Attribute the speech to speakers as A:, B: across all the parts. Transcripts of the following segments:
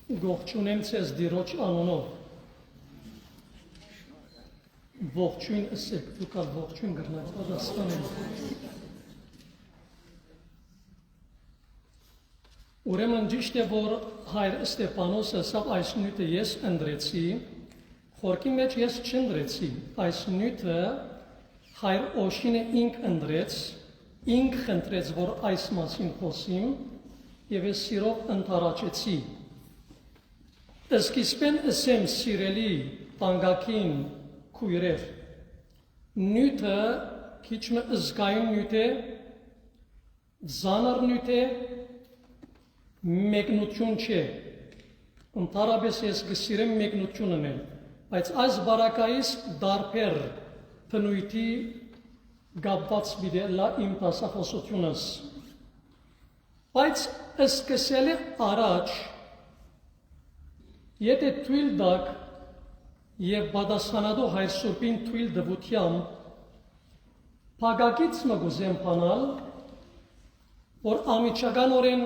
A: Ողջունեմ ձեզ Տիրոջ անունով։ Ողջույն ըսեք, դուք ալ ողջույն գրնաք պատասխանել։ Ուրեմն ճիշտ է, որ հայր Ստեփանոսը սա այս նյութը ես ընդրեցի, խորքի մեջ ես չընդրեցի, այս նյութը հայր Օշինը ինք ընդրեց, ինք խնդրեց, որ այս մասին խոսիմ, եւ ես սիրով ընդառաջեցի։ Սկիզբեն ասեմ սիրելի տանգակին քույրեր, նյութը քիչ մը զգայուն նյութ է, զանր նյութ է, մեկնություն չէ, ընդհանրապես ես կսիրեմ մեկնություն անել, բայց այս բարակայից դարբեր բնույթի կապված պիտի լա իմ դասախոսությունս, բայց սկսել է առաջ, եթե թույլ տաք եւ պատասխանատու հայր Սուրբին թույլ տվությամբ փակագից մգուզեմ բանալ, որ ամիջականորեն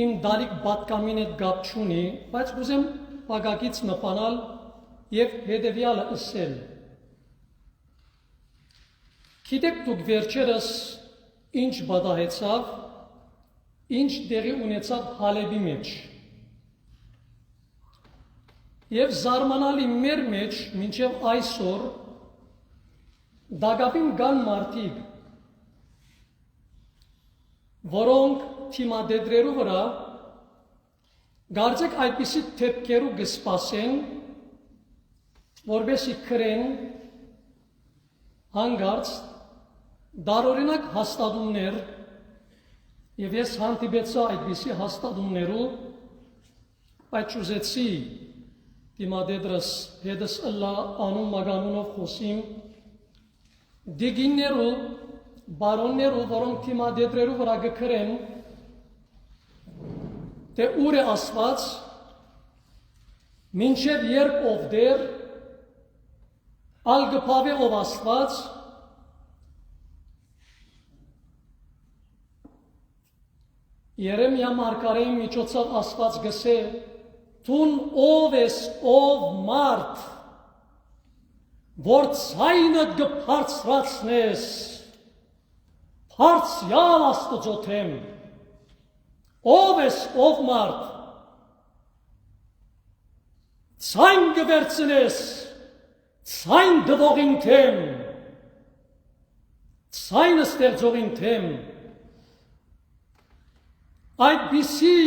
A: իմ դալիք պատկամին հետ կապ չունի, բայց գուզեմ փակագից մփանալ եւ հետեւյալը ասել։ Գիտեք դուք վերջերս ինչ պատահեցավ, ինչ տեղի ունեցավ Հալեբի մեջ։ Եվ զարմանալի մեր մեջ, մինչև այսօր, դակապին կան մարդիկ, որոնք թիմադեդրերու վրա գարձեք այդպիսի թեփքերու կսպասեն, որբեսի քրեն հանգարց դարօրինակ հաստատումներ, եւ ես հանդիպեցա այդպիսի հաստատումներու, բայց ուզեցի Դիմադեդրս հետս ըլլա անուն մագանունով խոսիմ, դիգիններու, բարոններու, որոնք դիմադեդրերու վրա գքրեն, թե ուր է ասված, մինչև երբ ով դեր, ալ գպավե ով ասված, Երեմիա մարգարեի միջոցով ասված գսե, Տուն ով ես ով մարդ, որ ցայնդ գբարձրացնես, բարձյալ Աստծո թեմ, ով ես ով մարդ, ցայն գվերցնես, ցայն դվողին թեմ, ցայնը ստեղծողին թեմ, այդպիսի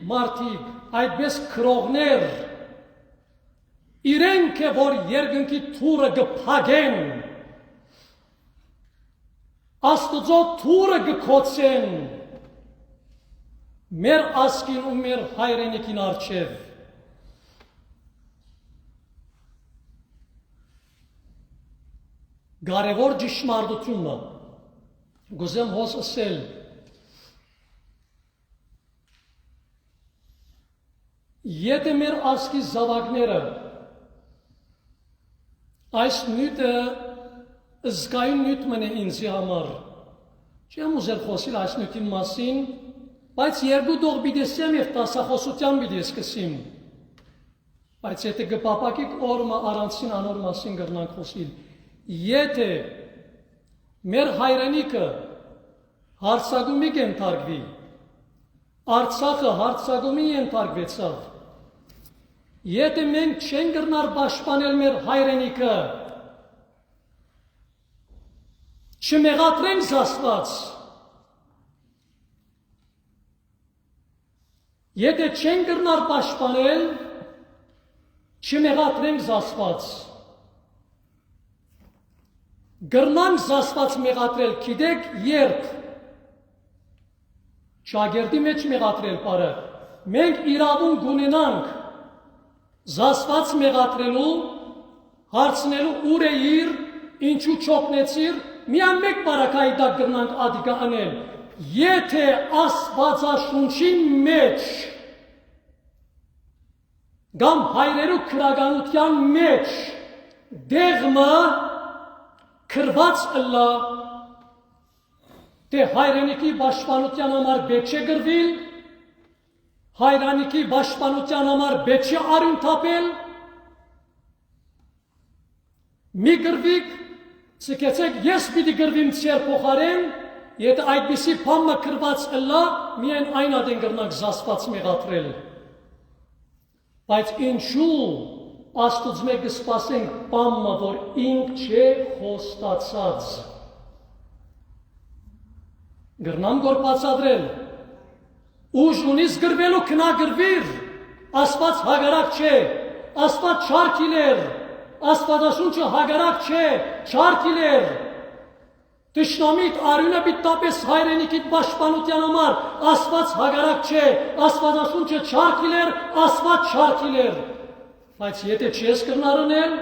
A: մարդիկ, այդպես քրողներ, իրենք է, որ երկնքի թուրը գփագեն, Աստծո թուրը գքոցեն, մեր ասկին ու մեր հայրենիքին առջև։ Կարևոր ճշմարտությունն է, գուզեմ հոս ասել, Եթե մեր ասկի զավակները այս նյութը զգայուն նյութ մնե ինձի համար, չեմ ուզել խոսել այս նյութին մասին, բայց երկու դող բիդեսեմ և տասախոսության բիդես կսիմ, բայց եթե գպապակիկ օրմա առանցին անոր մասին գրնանք խոսիլ, եթե մեր հայրենիքը հարցագումի կենթարգվի, Արցախը հարցագումի ենթարկվեցավ, Եթե մենք չեն գրնար պաշտպանել մեր հայրենիքը, չմեղադրենք Աստված, եթե չեն գրնար պաշտպանել, չմեղադրենք Աստված, գրնանք Աստված մեղադրել, գիտեք երբ, շագերտի մեջ մեղադրել պարը, մենք իրավունք ունենանք, Զասված մեղադրելու, հարցնելու ուր է իր, ինչու չոքնեցիր, միան մեկ բարակայի տակ գրնանք ադիկա անել, եթե Աստվածաշունչի մեջ, կամ հայրերու քրագանության մեջ, դեղմը քրված ըլլա, թե հայրենիքի պաշտպանության համար պետք չէ գրվիլ, հայրենիքի պաշտպանության համար պետք է արյուն թափել։ Մի գրվիկ, ցկեցեք, ես պիտի գրվիմ ձեր փոխարեն, եթե այդպիսի բանը գրված ըլլա, միայն այն ադեն կրնանք զասված մեղադրել։ Բայց ինչու Աստուծո մեկ սպասենք բանը, որ ինք չէ խոստացած։ Գրնամ գոր բացադրել, ուժ ունիս գրվելու քնագրվիր, Աստված հագարակ չէ, Աստված չարքիլեր, Աստվածաշունչը հագարակ չէ, չարքիլեր, Տշնամիտ արյունը պիտապես հայրենիքիդ պաշտպանության համար, Աստված հագարակ չէ, Աստվածաշունչը չարքիլեր, Աստված չարքիլեր, բայց եթե չես կրնարնել,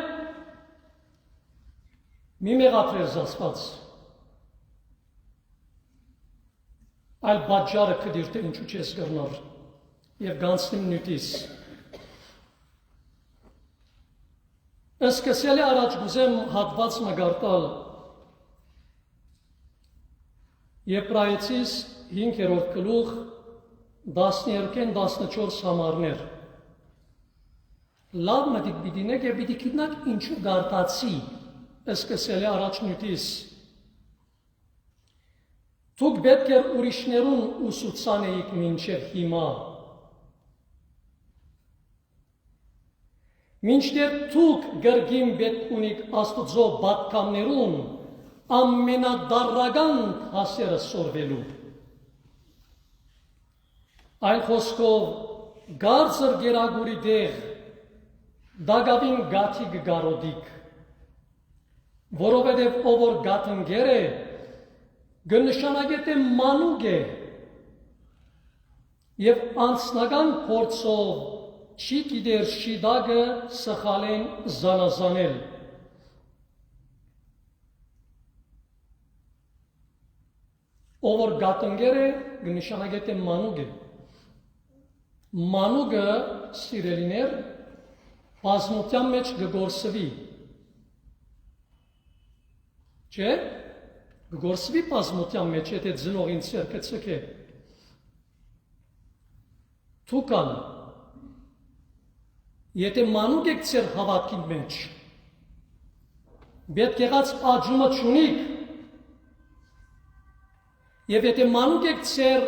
A: մի մեղադրես Աստված, այլ բաջարը կդիր թե ինչու չես կրնար, և գանցնիմ նյութիս։ Սկսել է առաջ գուզեմ հատված մգարտալ Եբրայեցիս 5-րդ գլուխ 12-14 համարներ։ Լավ մտիկ պիտինեք և պիտի գիտնաք ինչու գարտացի, սկսել է առաջ նյութիս։ Դուք պետք է ուրիշներուն ուսուցանեիք մինչև հիմա։ Մինչդեռ դուք գրգին պետք ունիք Աստուծո պատգամներուն ամենադառական հասերը սորվելու։ Այլ խոսքով գարձր գերագուրի դեղ դագավին գաթի գարոդիկ, որովհետև ով որ գաթնգեր է, գնշանագետ է մանուկ է, և անցնական փորձով չի գիտեր շիդագը սխալեն զանազանել։ Ով որ գաթնգեր է, գնշանագետ է մանուկ է։ Մանուկը սիրելիներ բազմության մեջ գգորսվի։ Չէ՞, գգորսվի բազմության մեջ, եթե ձնողին ցերկը ցկե։ Թուկան, եթե մանուկ եք ցեր հավատքին մեջ, պետք եղած աճումը չունիք, և եթե մանուկ եք ցեր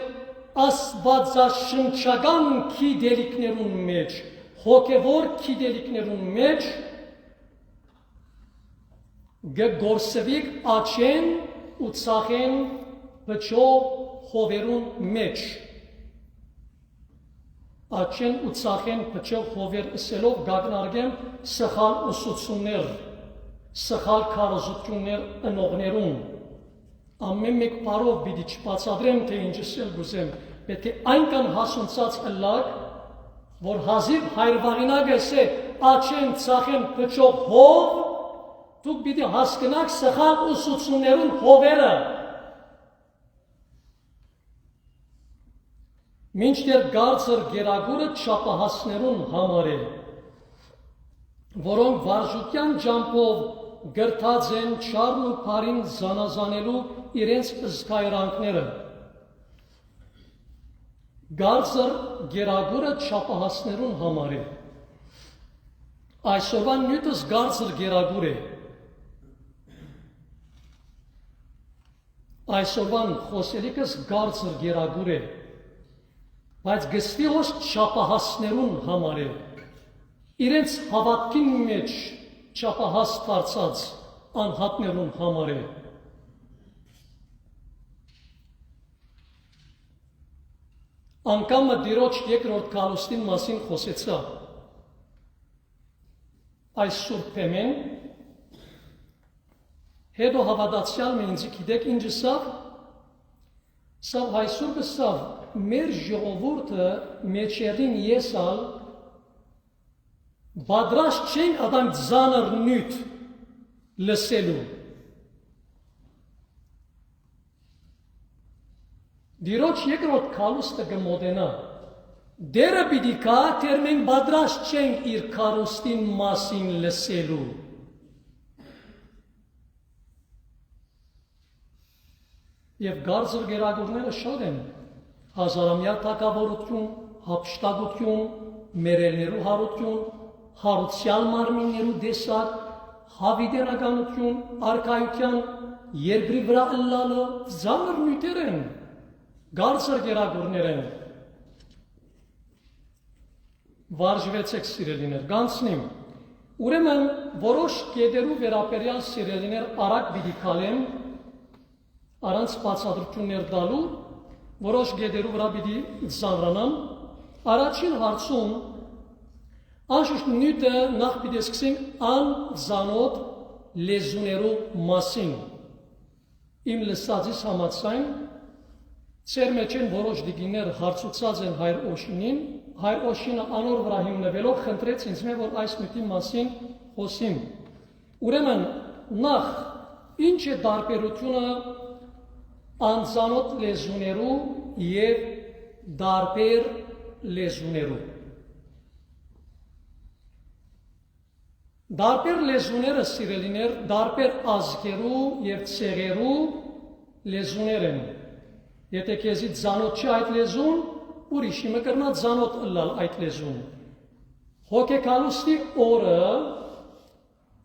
A: աստվածաշնչական գիտելիքներուն մեջ, հոգևոր գիտելիքներուն մեջ, գգորսվիք աճեն ու ծախեն բջով հովերուն մեջ։ Աճեն ու ծախեն բջով հովեր ասելով գագնարգեմ սխալ ուսուցումներ, սխալ քարոզություններ ընողներուն։ Ամեն մեկ բարով պիտի չբացատրեմ, թե ինչ ասել գուզեմ, պետք է այնքան հասունցած ըլլակ, որ հազիվ հայրվաղինակ ասե աճեն ծախեն բջով հով, դուք պիտի հասկնաք սխալ ուսուցումներուն հովերը։ Մինչդեռ գարձր գերագուրը չափահասներուն համար է, որոնք վարժության ջամփով գրթած են չարն ու բարին զանազանելու իրենց զգայրանքները։ Գարձր գերագուրը չափահասներուն համար է։ Այսօրվա նյութս գարձր գերագուր է։ Այսօրվան խոսելիքս գարձր գերագուր է, բայց գստիոս չափահասներուն համար է, իրենց հավատքին մեջ չափահաս դարձած անհատներուն համար է։ Անկամը դիրոջ երկրորդ գալուստին մասին խոսեցա։ Այս սուրբեմեն, հետո հավատացյալ մի ինձի գիտեք ինչ սավ, սավ հայ սուրբը սավ, մեր ժողովուրդը մեջերին եսալ բադրաշտ չենք ադանք ձանր նյութ լսելու։ Դիրոջ երկրորդ քալուստը գմոդենա, դերը պիտի կա, թեր մենք բադրաշտ չենք իր քարուստին մասին լսելու։ Եվ գարձր գերագուրները շատ են, հազարամյա թագավորություն, հապշտակություն, մերելներու հարություն, հարուցյալ մարմիններու դեսակ, հավիդենականություն, արքայության, երկրի վրա ըլլալը, ծանր նյութեր են, գարցր գերագուրներ են։ Վարժվեցեք սիրելիներ, գանցնիմ։ Ուրեմն որոշ կետերու վերաբերյալ սիրելիներ արագ պիտի քալեմ, առանց բացատրություններ տալու, որոշ կետերու վրա պիտի ծանրանամ։ Առաջին հարցում անշուշտ նյութը նախ պիտի սկսենք անծանոթ լեզուներու մասին։ Իմ լսածից համաձայն ծեր մեջ են որոշ դիգիներ հարցուցած են հայր Օշինին, հայր Օշինը անոր վրա հիմնվելով խնդրեց ինձ մե որ այս նյութի մասին խոսիմ։ Ուրեմն նախ ինչ է տարբերությունը անծանոթ լեզուներու եւ տարբեր լեզուներու։ Տարբեր լեզուները սիրելիներ, տարբեր ազգերու եւ ցեղերու լեզուներ են։ Եթե քեզի ծանոթ չի այդ լեզուն, ուրիշի մկրնա ծանոթ ըլլալ այդ լեզուն։ Հոգեկալուստի օրը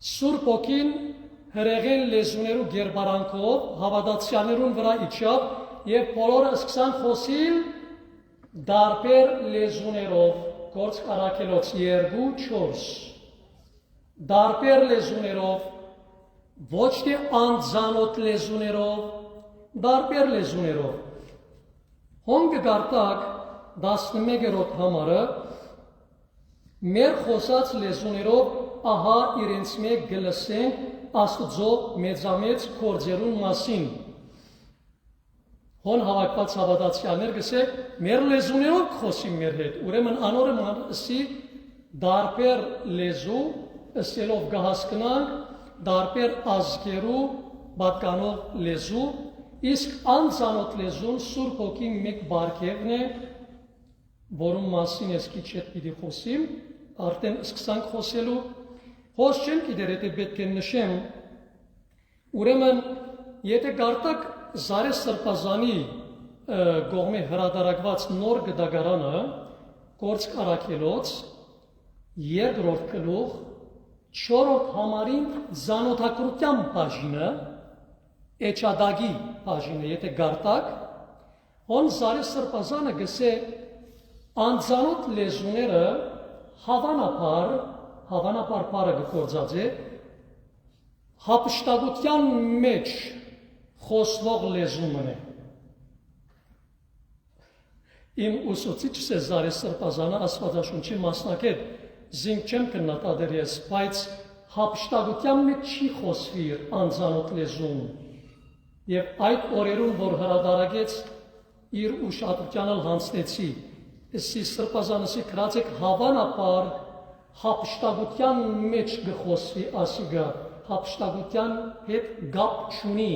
A: Սուրբ Օքին հրեղեն լեզուներու գերբարանքով հավատացյալներուն վրա իջավ եւ բոլորը սկսան խոսիլ տարբեր լեզուներով, Գործք Առաքելոց 2:4 Տարբեր լեզուներով, ոչ թե անծանոթ լեզուներով, տարբեր լեզուներով։ Հոնգը գարտակ 11-րդ համարը մեր խոսած լեզուներով ահա իրենց մեկ գլսենք Աստծո մեծամեծ գործերուն մասին։ Հոն հավաքված հավատացյալներ գսեք մեր լեզուներով խոսիմ մեր հետ։ Ուրեմն անորը մանսի տարբեր լեզու ըսելով կհասկնանք տարբեր ազգերու պատկանող լեզու, իսկ անծանոթ լեզուն Սուրբ Հոգի մեկ բարգևն է, որում մասին ես քիչ հետ պիտի խոսիմ, արդեն սկսանք խոսելու, հոս չեմ գիտեր, եթե պետք է նշեմ, ուրեմն եթե գարտակ Զարե Սրբազանի կողմի հրատարակված նոր գդագարանը, Գործք Առաքելոց, 2-րդ գլուխ, 4-րդ համարին զանոթակրության բաժինը, Էչադագի բաժինը, եթե գարտակ, հոն Զարե Սրբազանը գսե անծանոթ լեզուները հավանապար բարը գործած է, հապշտակության մեջ խոսվող լեզումն է։ Իմ ուսուցիչս է Զարե Սրբազանը Աստվածաշունչի մասնակետ, զինք չեմ կնատադեր ես, բայց հապշտակության մեջ չի խոսվիր անծանոթ լեզուն։ Եվ այդ օրերուն, որ հրադարագեց իր ուշադրությանը հանցնեցի, Սի Սրբազանսի կրացեք հավանապար հապշտակության մեջ գխոսվի ասիգա, հապշտակության հետ գապ չունի։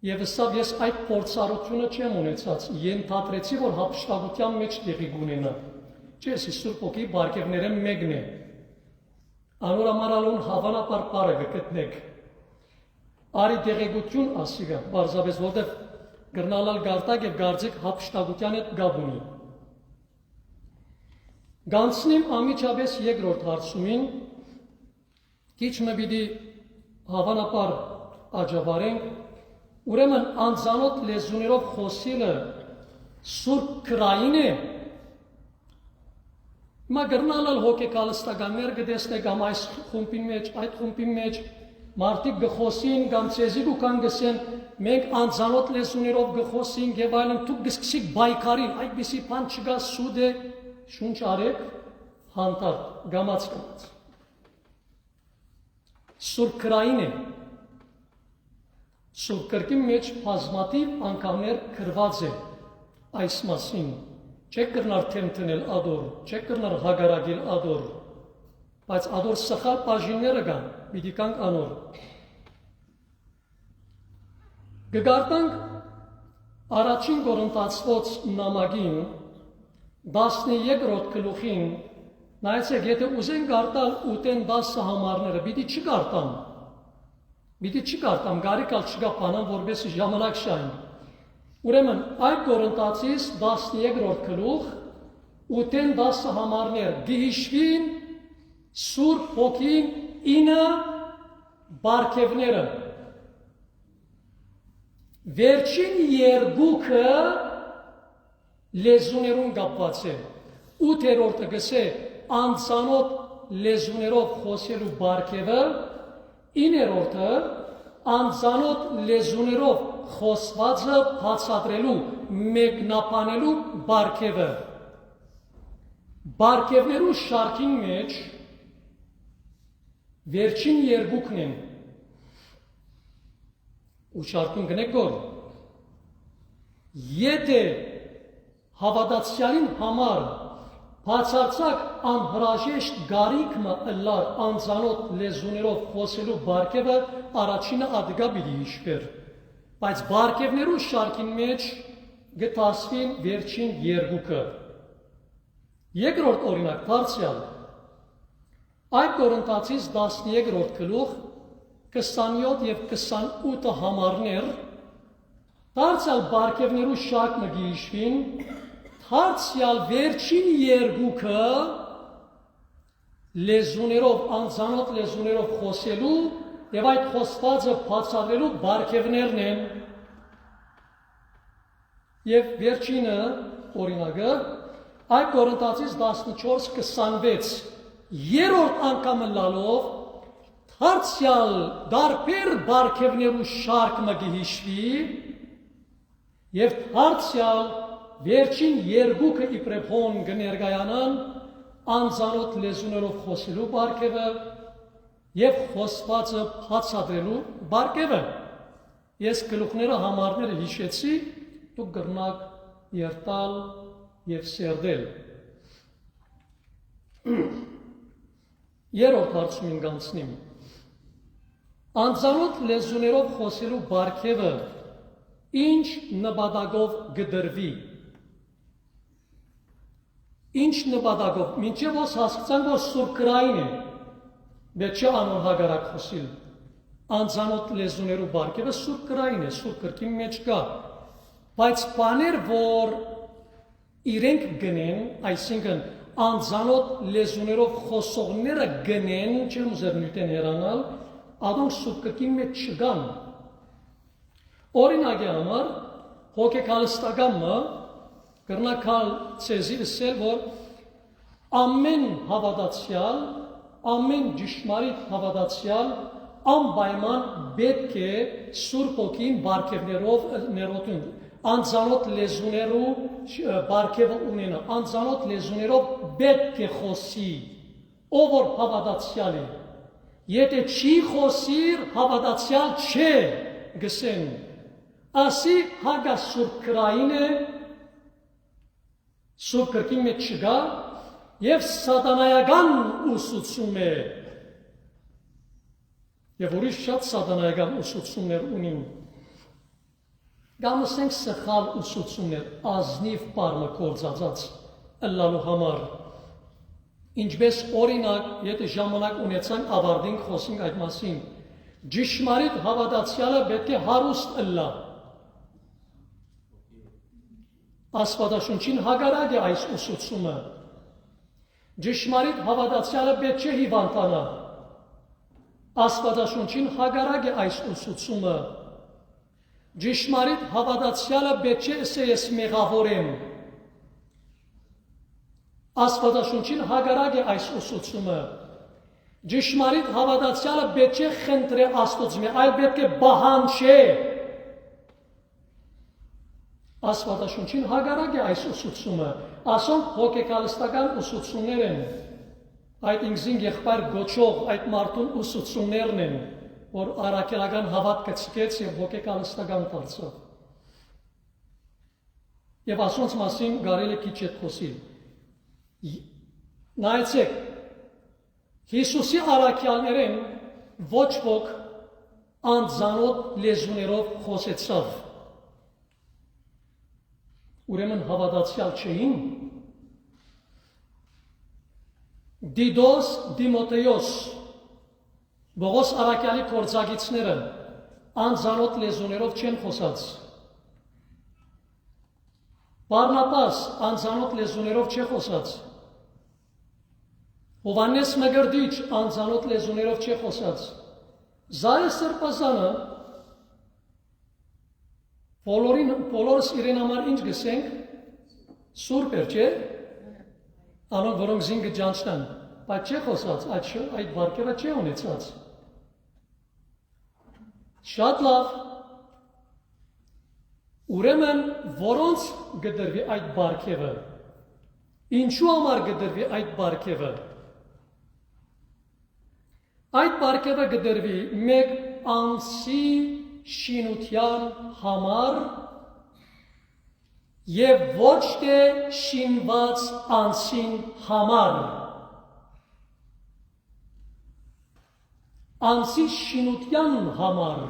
A: Եվ սավ ես այդ փորձառությունը չեմ ունեցած, ենթադրեցի, որ հապշտակության մեջ տեղի գունենա։ Չես Սուրբ Օքի բարգևները մեկն է։ Անորամարալուն հավանապար բարը գտնեք։ Արի դեղեցություն ասիգա, բարձրապես որտեղ գրնալալ գարտակ եւ գարձիկ հապշտակության հետ գապ ունի։ Գանցնիմ ամիջապես երկրորդ հարցումին, քիչ մը պիտի հավանապար աջավարենք, ուրեմն անծանոթ լեզուներով խոսիլը Սուրբ քրային է։ Մա գրնալալ հոգեկալստականներ գտեսնեք ամ այս խումբին մեջ, այդ խումբի մեջ, մարդիկ գխոսին, կամ ցեզիկ ու կան գսեն, մենք անծանոթ լեզուներով գխոսին եւ այլն, դուք գսկսիկ բայկարին, այդպիսի բան չկա, սուտ է, շունչ արեք, հանդարտ, գամած կամած։ Սուրբ քրային է։ Սուրբ կրկին մեջ բազմաթիվ անգամներ գրված է այս մասին։ Չեք կրնար թեմթնել ադոր, չեք կրնար հագարագիլ ադոր, բայց ադոր սխալ բաժինները կան, պիտի կանք անոր։ Գգարտանք առաջին Կորինթացոց նամակին 13-րդ գլուխին, նայեցեք, եթե ուզեն գարտալ ուտեն 10 համարները, պիտի չգարտամ, գարիկալ չկա բանան, որպես ժամանակ շայն։ Ուրեմն այդ Կորինթացիս 13-րդ գլուխ 8-10 համարներ գիհիշվին Սուրբ Հոգին 9 բարգևները։ Վերջին երկուքը լեզուներուն կապված է։ 8-րդը գսե անծանոթ լեզուներով խոսելու բարգևը, 9-րդը անծանոթ լեզուներով խոսվածը բացատրելու, մեկնաբանելու բարգևը։ Բարգևներու շարքին մեջ վերջին երկուքն են։ Ու շարքում գնեք որ եթե հավատացյալին համար բացարձակ անհրաժեշտ գարիքը ըլլար անծանոթ լեզուներով խոսելու բարգևը առաջինը ադգա պիտի հիշվեր, բայց բարգևներու շարքին մեջ գտասվին վերջին երկուքը։ Երկրորդ օրինակ դարձյալ այդ Կորինթացիս 13-րդ գլուխ 27 եւ 28 համարներ դարձյալ բարգևներու շարքը գիշվին, դարձյալ վերջին երկուքը լեզուներով, անծանոթ լեզուներով խոսելու եւ այդ խոսվածը բացատրելու բարգևներն են։ Եվ վերջինը օրինակը այդ Կորինթացիս 14-26 երրորդ անգամը լալով դարձյալ դարբեր բարգևներու շարքը գիհիշվի եւ դարձյալ վերջին երկուքը իբրև հոն կներկայանան անծանոթ լեզուներով խոսելու բարգևը եւ խոսվածը բացատրելու բարգևը։ Ես գլուխները համարները հիշեցի, դուք կրնաք երթալ եւ սերդել։ Երրորդ հարցումին կանցնիմ։ Անծանոթ լեզուներով խոսելու բարգևը ինչ նպատակով գդրվի։ Ինչ նպատակով, մինչև ոս հասկացան, որ Սուրբ գրային է, բայց չէ անոր հագարակ խոսիլ։ Անծանոթ լեզուներով բարգևը Սուրբ գրային է, Սուրբ գրքի մեջ կա, բայց բաներ, որ իրենք գնեն, այսինքն անծանոթ լեզուներով խոսողները գնեն, չեմ ուզեր նույնտեն հերանալ, ադոնք Սուրբ գրքի մեջ չգան։ Օրինակի համար հոգեկալստականը կրնակալ ցեզի ասել, որ ամեն հավատացյալ, ամեն ճշմարիտ հավատացյալ անպայման պետք է Սուրբ Հոգին բարգևներով ներոտուն, անծանոթ լեզուներով բարգևը ունենա, անծանոթ լեզուներով պետք է խոսի, ով որ հավատացյալ է։ Եթե չի խոսիր, հավատացյալ չէ, գսեն։ Ասի հագա Սուրբ գրային է, Սուրբ գրքի մեջ չգա եւ սատանայական ուսուցում է։ Եվ ուրիշ շատ սատանայական ուսուցումներ ունին։ Կամ ասենք սխալ ուսուցումներ, ազնիվ բառը կործածած ըլլալու համար։ Ինչպես օրինակ, եթե ժամանակ ունեցանք ավարտենք խոսենք այդ մասին, ճշմարիտ հավատացյալը պետք է հարուստ ըլլա։ Աստվածաշունչին հագարակ է այս ուսուցումը։ Ճշմարիտ հավատացյալը պետք չէ հիվանդանա։ Աստվածաշունչին հագարակ է այս ուսուցումը։ Ճշմարիտ հավատացյալը պետք չէ ասե ես մեղավոր եմ։ Աստվածաշունչին հագարակ է այս ուսուցումը։ Ճշմարիտ հավատացյալը պետք չէ խնդրե Աստծո, այլ պետք է բահանջե։ Աստվածաշունչին հագարակ է այս ուսուցումը, ասոնք հոգեկալստական ուսուցումներ են, այդ ինքզին եղբայր գոչող այդ մարդուն ուսուցումներն են, որ առաքելական հավատքը ցկեց եւ հոգեկալստական դարձավ։ Եվ ասոնց մասին կարելի է քիչ հետ խոսել։ Նայեցեք, Հիսուսի առաքյալներեն ոչ ոք անծանոթ լեզուներով խոսեցավ։ Ուրեմն հավատացյալ չէին։ Դիդոս, Դիմոթեոս, Բողոս առաքյալի կորձագիցները անծանոթ լեզուներով չեն խոսած։ Բարնաբաս անծանոթ լեզուներով չի խոսած։ Հովհաննես Մկրտիչ անծանոթ լեզուներով չի խոսած։ Զայը Սրբազանը բոլորս իրեն համար ինչ գսենք, սուրբ էր, չէ՞։ Անոնք, որոնք զինգը ջանչնան, բայց չի խոսած, այդ բարգևը չի ունեցած։ Շատ լավ։ Ուրեմն որոնց գդրվի այդ բարգևը։ Ինչու համար գդրվի այդ բարգևը։ Այդ բարգևը գդրվի մեկ անձի շինության համար եւ ոչ թե շինված անձին համար։ Անձի շինության համար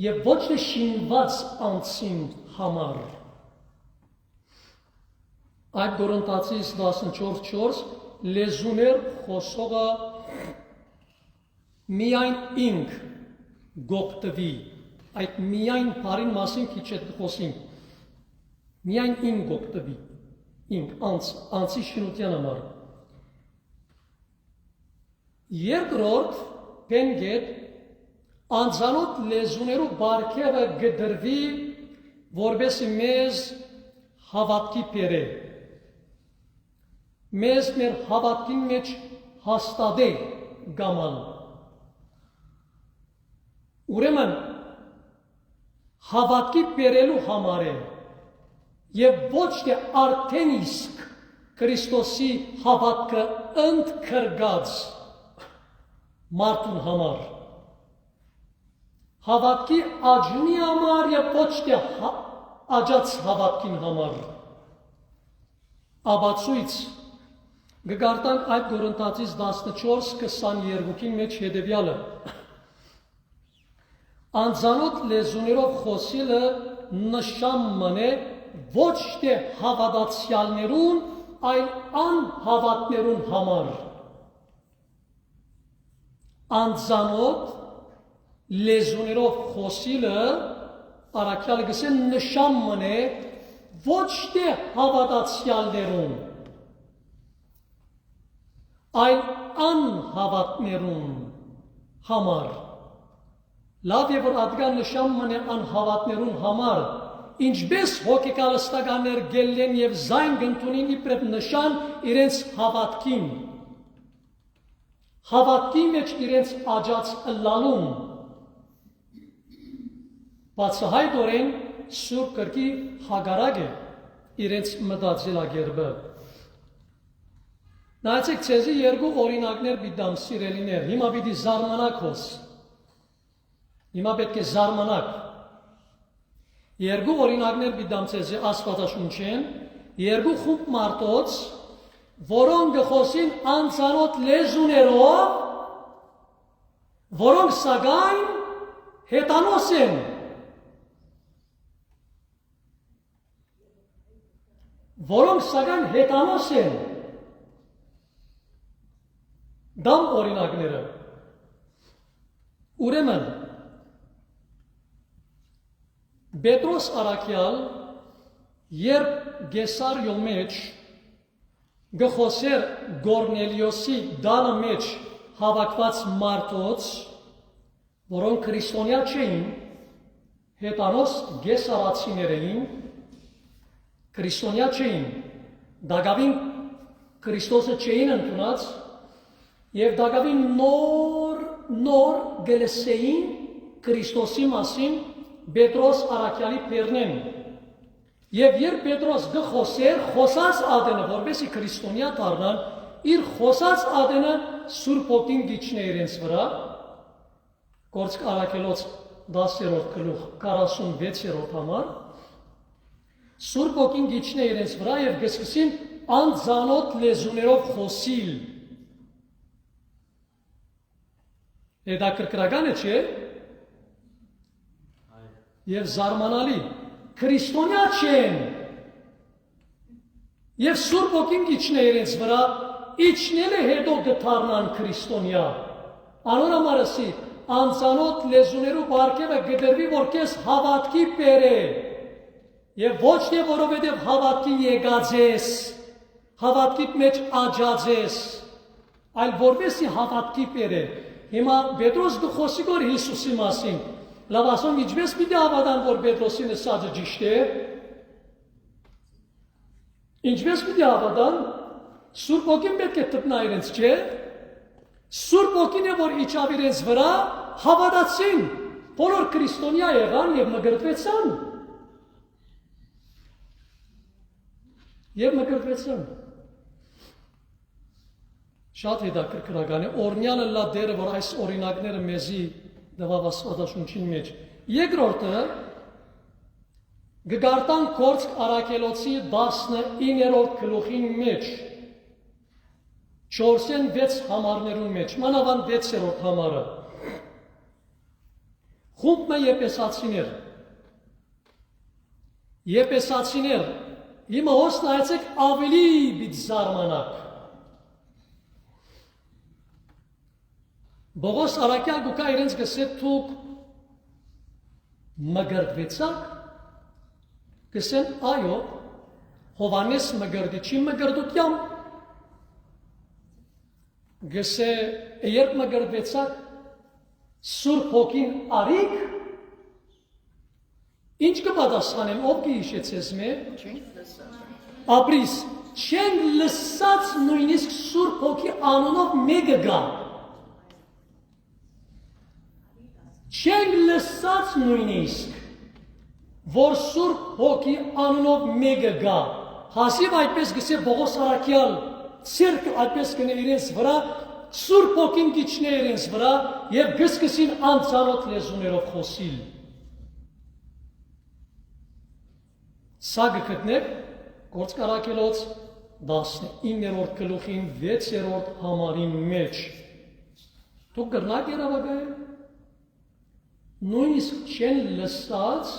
A: եւ ոչ թե շինված անձին համար։ Այդ Կորինթացիս 14:4 լեզուներ խոսողը միայն ինք գոկտվի, այդ միայն բարին մասին քիչ է խոսենք, միայն ինք գոկտվի, ինք անձի շինության համար։ Երկրորդ բենգետ անձանոթ լեզուներու բարգևը գդրվի, որբեսի մեզ հավատքի բերե, մեզ մեր հավատքին մեջ հաստատե գաման։ Ուրեմն հավատքի բերելու համար է եւ ոչ թե արդեն իսկ Քրիստոսի հավատքը ընդգրկած մարդուն համար։ Հավատքի աճնի համար եւ ոչ թե աճած հավատքին համար։ Աբացույց գարտանք այդ Կորինթացիս 14:22-ին մեջ հետևյալը։ Անձանոթ լեզուներով խոսելը նշան մնե ոչ թե հավատացյալներուն, այլ անհավատներուն համար։ Անձանոթ լեզուներով խոսելը առաքյալը գսեն նշան մնե ոչ թե հավատացյալներուն, այլ անհավատներուն համար։ Լավ է, որ ադգան նշան մնե անհավատներուն համար, ինչպես հոգեկալստականներ գելեն եւ զայն գնտունին իբրև նշան իրենց հավատքին։ Հավատքի մեջ իրենց աճած ըլլալուն։ Բացահայտորեն Սուրբ Գրքի հագարակ է իրենց մտածելակերպը։ Նայեցեք, ցեզի երկու օրինակներ պիտամ սիրելիներ, հիմա պիտի զարմանաք հոս։ Հիմա պետք է զարմանաք։ Երկու օրինակներ պիտամ ցեզի Աստվածաշունչեն, երկու խումբ մարդոց, որոնք գխոսին անծանոթ լեզուներով, որոնք սակայն հետանոց են։ Որոնք սակայն հետանոց են։ Դամ օրինակները։ Ուրեմն Պետրոս առաքյալ երբ Գեսարիոյ մեջ գխոսեր Գորնելիոսի դանը մեջ հավաքված մարդոց, որոնք քրիստոնյա չէին, հետանոց գեսարացիներ էին, քրիստոնյա չէին, դակավին Քրիստոսը չէին ընդունած, եւ դակավին նոր գլսեին Քրիստոսի մասին Պետրոս առաքյալի բերնեն։ Եվ երբ Պետրոս գխոսեր, խոսած ադենը, որպեսի քրիստոնյա դառնան, իր խոսած ադենը Սուրբ Օգին գիչն է իրենց վրա, Գործք առաքելոց 10-րդ գլուխ 46-րդ համար, Սուրբ Օգին գիչն է իրենց վրա եւ գսկսին անձանոթ լեզուներով խոսիլ։ Հետաքրքրական է, չէ՞։ Եվ զարմանալի, քրիստոնյա չեն, եւ Սուրբ Օգին գիչն է իրենց վրա, իջնել է հետո գթարնան քրիստոնյա։ Անոր համարսի անծանոթ լեզուներու բարգևը գդրվի, որ քեզ հավատքի բերե, Եվ ոչ թե որովհետև հավատքի եկած ես, հավատքիդ մեջ աճած ես, այլ որպեսզի հավատքի բերե։ Հիմա Պետրոս գխոսի գոր Հիսուսի մասին։ Լավ ասում ինչպես պիտի հավատան, որ Պետրոսին ասածը ճիշտ է։ Ինչպես պիտի հավատան, Սուրբ Օքին պետք է տնա իրենց, չէ։ Սուրբ Օքին է, որ իջավ իրենց վրա, հավատացին, բոլոր քրիստոնյա եղան եւ մգրտվեցան։ Եվ մգրտվեցան։ Շատ հետաքրքրական է, օրնյալը լա դերը, որ այս օրինակները մեզի դվավ Աստվածաշունչին մեջ։ Երկրորդը գգարտան Գործք Առաքելոցի 19-րդ գլուխին մեջ 4-6 համարներուն մեջ, մանավանդ 6-րդ համարը։ Խումբը Եփեսացիներ։ Եփեսացիներ, հիմա հոս նայեցեք ավելի բիտ զարմանակ։ Բողոս Արաքյալ գուկա իրենց գսե թուք մգրդվեցակ, գսեն այո, Հովանես մգրդիչի մգրդությամբ, գսե երբ մգրդվեցակ, Սուրբ Հոգին արիք, ինչ կպատասխանեմ, ով կհիշեցես մեր, ապրիս, չեն լսած նույնիսկ Սուրբ Հոգի անունով մեկը գա, չեն լսած նույնիսկ, որ Սուրբ Հոգի անունով մեկը գա, հասիվ այդպես գսե Բողոս Արաքյալ, ցերկը այդպես կնե իրենց վրա, Սուրբ Հոգին գիչնե իրենց վրա եւ գսկսին անծանոթ լեզուներով խոսիլ։ Սա գտնեք Գործք Առաքելոց 19-րդ գլուխին 6-րդ համարին մեջ։ Դուք գրնակ երավագայել, նույնիսկ չեն լսած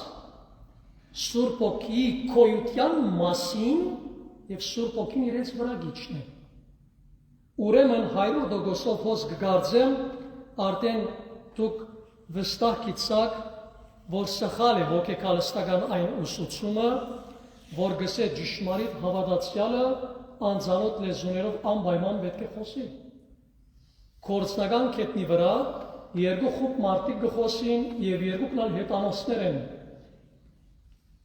A: Սուրբ Հոգի քոյության մասին եւ Սուրբ Հոգին իրենց վրա գիչնե։ Ուրեմն 100% հոս կգարձեմ, արդեն դուք վստահ գիտեք, որ սխալ է հոգեկալստական այն ուսուցումը, որ գսե ճշմարիտ հավատացյալը անծանոթ լեզուներով անպայման պետք է խոսի։ Գործնական կետնի վրա երկու խումբ մարդիկ գխոսին եւ երկուքն ալ հետանոցներ են։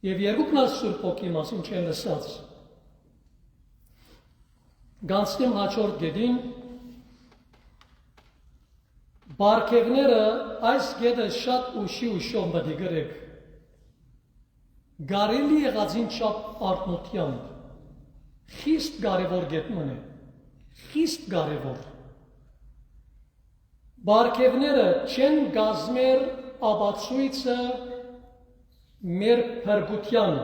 A: Եվ երկուքն ալ Սուրբ Հոգի մասին չեն լսած։ Գանցնեմ հաջորդ գետին, բարգևները այս գետը շատ ուշով մտի գրեք, գարելի եղածին չափ արտնությամբ, խիստ կարևոր գետմն է, խիստ կարևոր։ Բարգևները չեն գազմեր ապացույցը մեր փրկության,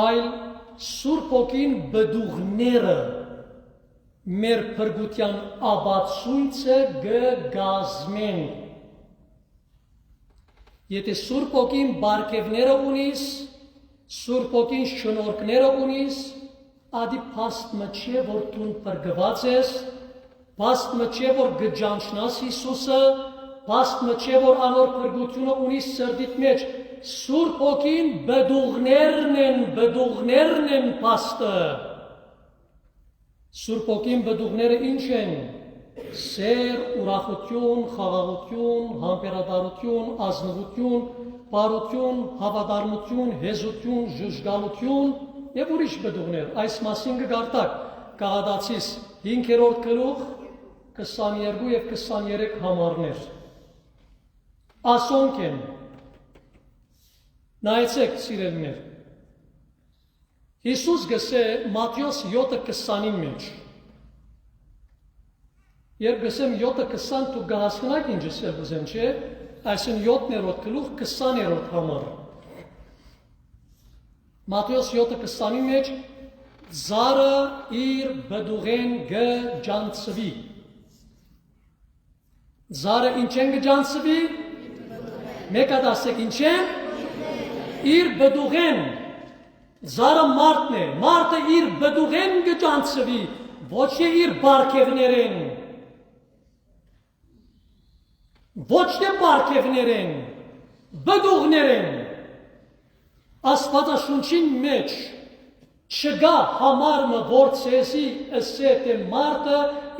A: այլ Սուրբ Հոգին բդուղները մեր փրկության ապացույցը կգազմեն։ Եթե Սուրբ Հոգին բարգևները ունիս, Սուրբ Հոգին շնորհքները ունիս, ադի փաստը չէ, որ դու փրկված ես, փաստը չէ, որ գճանչնաս Հիսուսը, փաստը չէ, որ անոր փրկությունը ունիս սրտիդ մեջ, Սուրբ Հոգին բդուղներն են փաստը։ Սուրբ Հոգին բդուղները ինչ են։ Սեր, ուրախություն, խաղաղություն, համբերատարություն, ազնվություն, բարություն, հավատարմություն, հեզություն, ժժգալություն եւ ուրիշ բդուղներ։ Այս մասին կգարտակ Գաղատացիս 5-րդ գլուխ 22 եւ 23 համարներ։ Ասոնք են։ Նայեցեք սիրելիներ։ Հիսուս գսե Մատթեոս 7:20-ի մեջ։ Երբ գսեմ 7:20 դու կհասկանաք ինչ է ուզեմ, չէ՞։ Այսին 7-րդ գլուխ 20-րդ համար։ Մատթեոս 7:20-ի մեջ զարը իր բդուղեն գջանցվի։ Զարը ինչ են գջանցվի։ Մեկը դասեք ինչ են։ Իր բդուղեն, զարը մարդն է, մարդը իր բդուղեն գջանցվի, ոչ թե իր բարգևներեն, ոչ թե բարգևներեն, բդուղներ են, Աստվածաշունչին մեջ չգա համարմը, որ ցեզի ըսետ է մարդը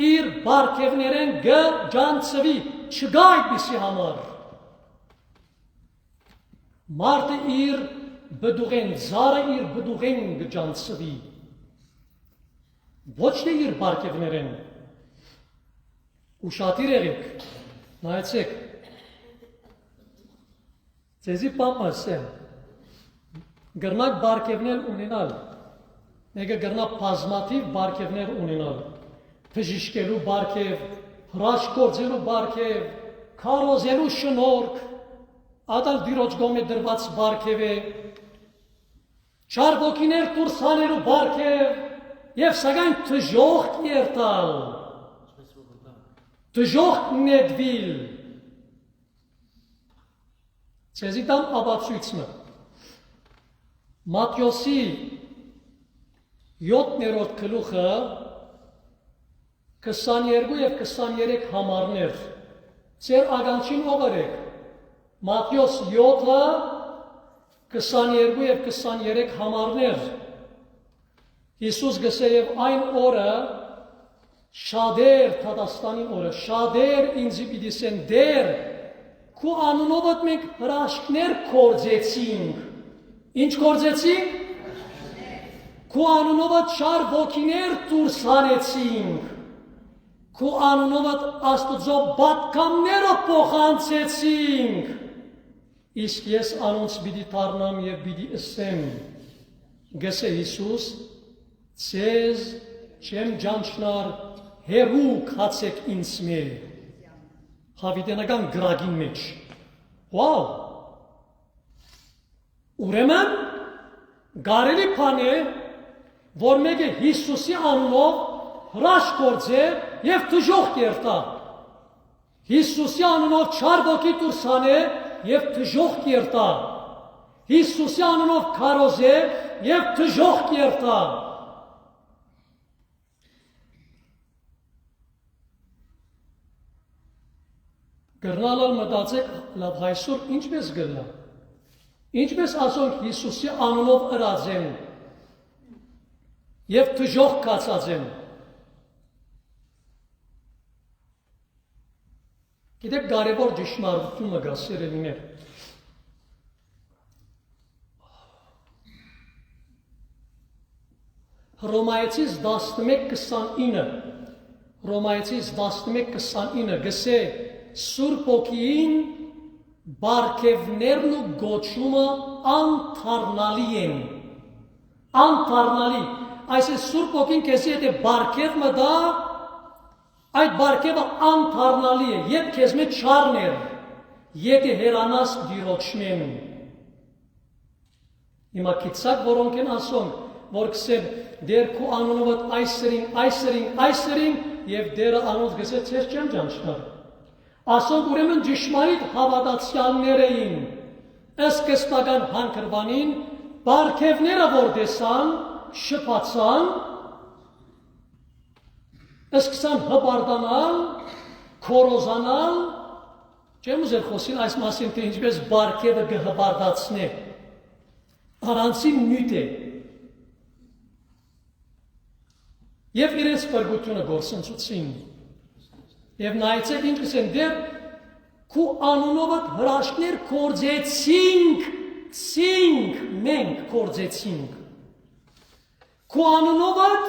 A: իր բարգևներեն գջանցվի, չգա այդպիսի համար։ Մարդը իր բդուղեն, զարը իր բդուղեն գջանցվի, ոչ թե իր բարգևներեն։ Ուշադիր եղեք, նայեցեք, ցեզի պապ ասեմ, գրնակ բարգևներ ունենալ, մեկը գրնա բազմաթիվ բարգևներ ունենալ, բժիշկելու բարգև, հրաշք գործելու բարգև, քարոզելու շնորհք, ադալ դիրոջ գոմե դրված բարգև է, չար ոգիներ դուրս հանելու բարգև, եւ սակայն թժողք երթալ, թժողք նետվիլ, ցեզի տամ ապացույցը, Մատթեոսի 7-րդ գլուխը 22 եւ 23 համարներ։ Ձեր ագանչին ողերեք։ Մատթեոս 7-ը 22 եւ 23 համարներ։ Հիսուս գսե եւ այն օրը շատեր Թադաստանի օրը, շատեր ինձի պիտիսեն դեր, քու անունովդ մենք հրաշքներ կործեցինք։ Ինչ կործեցինք? Քու անունովդ շար ոգիներ դուրս հանեցինք, քու անունովդ Աստծո պատգամները փոխանցեցինք, իսկ ես անոնց պիտի դառնամ եւ պիտի ասեմ, գսե Հիսուս, ցեզ չեմ ջանչնար, հերու քացեք ինձ մե, հավիտենական գրագին մեջ, վաու, ուրեմն, գարելի բան է, որ մեկը Հիսուսի անունով հրաշք գործե եւ թժող կերտա։ Հիսուսի անունով չար ոգի դուրս հանե եւ թժող կերտա։ Հիսուսի անունով քարոզե եւ թժող կերտա։ Գրնալալ մտածեք, լավ այսօր ինչպես գրնա։ Ինչպես ասոնք Հիսուսի անունով ըրած են եւ թժող կացած են։ Գիտեք, կարևոր ճշմարտությունը կա, սիրելիներ։ Հռոմայեցիս 11:29 գսե Սուրբ Օքին բարգևներն ու գոչումը անթարնալի են։ Անթարնալի։ Այսինքն Սուրբ Օքին քեզի եթե բարգև մտա, այդ բարգևը անթարնալի է, երբ քեզ մեջ չառներ, եթե հերանաս դիրոճմեն։ Հիմա քիծակ որոնք են ասում, որ կսեն դեր քու անունովդ այսերին եւ դերը անոնց գսե ցես չեմ ջանչնար։ Ասոք ուրեմն ճշմարիտ հավատացյալներ էին, սկզբնական հանքրվանին, բարգևները որ տեսան, շփացան, սկսան հպարտանալ, քորոզանալ, չեմ ուզել խոսել այս մասին, թե ինչպես բարգևը կհպարտացնե, առանցին նյութ է, եւ իրենց պրգությունը գործընծուցին, եւ նայեցեք ինչ կսեն դեր, քու անունովդ հրաշքներ կործեցինք, մենք կործեցինք, քու անունովդ,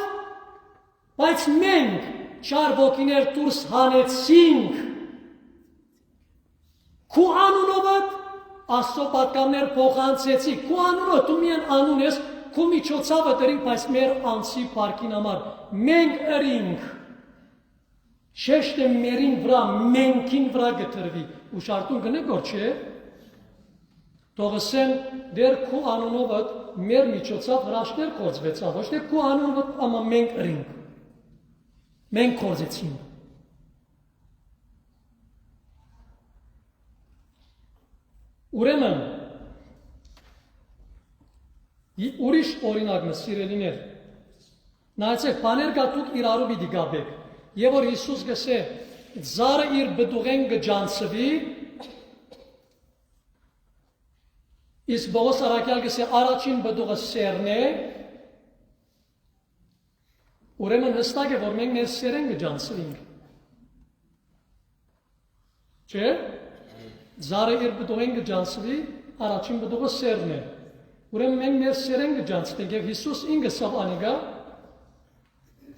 A: բայց մենք չար ոգիներ դուրս հանեցինք, քու անունովդ Աստծո պատգամներ փոխանցեցինք, քու անունով դու միայն անուն ես, քու միջոցավը դրինք, բայց մեր անձի փառքին համար մենք ըրինք, շեշտը մերին վրա, մենքին վրա գտրվի, ուշարտուն գնեք որ չէ, թողսեն դեր քու անունովդ մեր միջոցավ հրաշքներ կործվեցավ, ոչ թե քու անունովդ ամա մենք ըրինք, մենք կործեցինք։ Ուրեմն, ուրիշ օրինակն սիրելիներ, նայեցեք, բաներ կա դուք իրարու պիտի գաբեք, եւ որ Հիսուս գսե, զարը իր բդուղեն գջանցվի, Իսկ Պողոս առաքյալ գսե առաջին բդուղը սերն է, ուրեմն հստակ է, որ մենք մեր սերեն կջանցրինք։ Չէ՞։ Զարը իր բդուղեն կջանցրի, առաջին բդուղը սերն է։ Ուրեմն մենք մեր սերեն կջանցրինք և Հիսուս ինքը սավ անիգա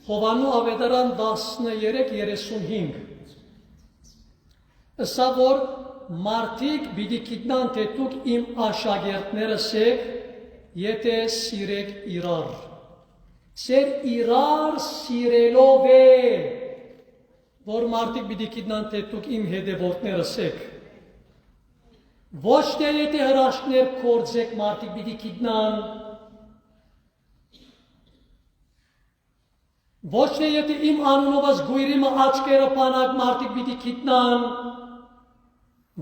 A: Հովանու ավետարան 13:35 ըսա որ մարդիկ պիտի գիտնան թե դուք իմ աշակերտներս եք, եթե սիրեք իրար։ Ձեր իրար սիրելով է, որ մարդիկ պիտի գիտնան թե դուք իմ հետևորդներս եք։ Ոչ թե եթե հրաշքներ կործեք մարդիկ պիտի գիտնան, ոչ թե եթե իմ անունովս գույրիմը աչքերը պանակ մարդիկ պիտի գիտնան,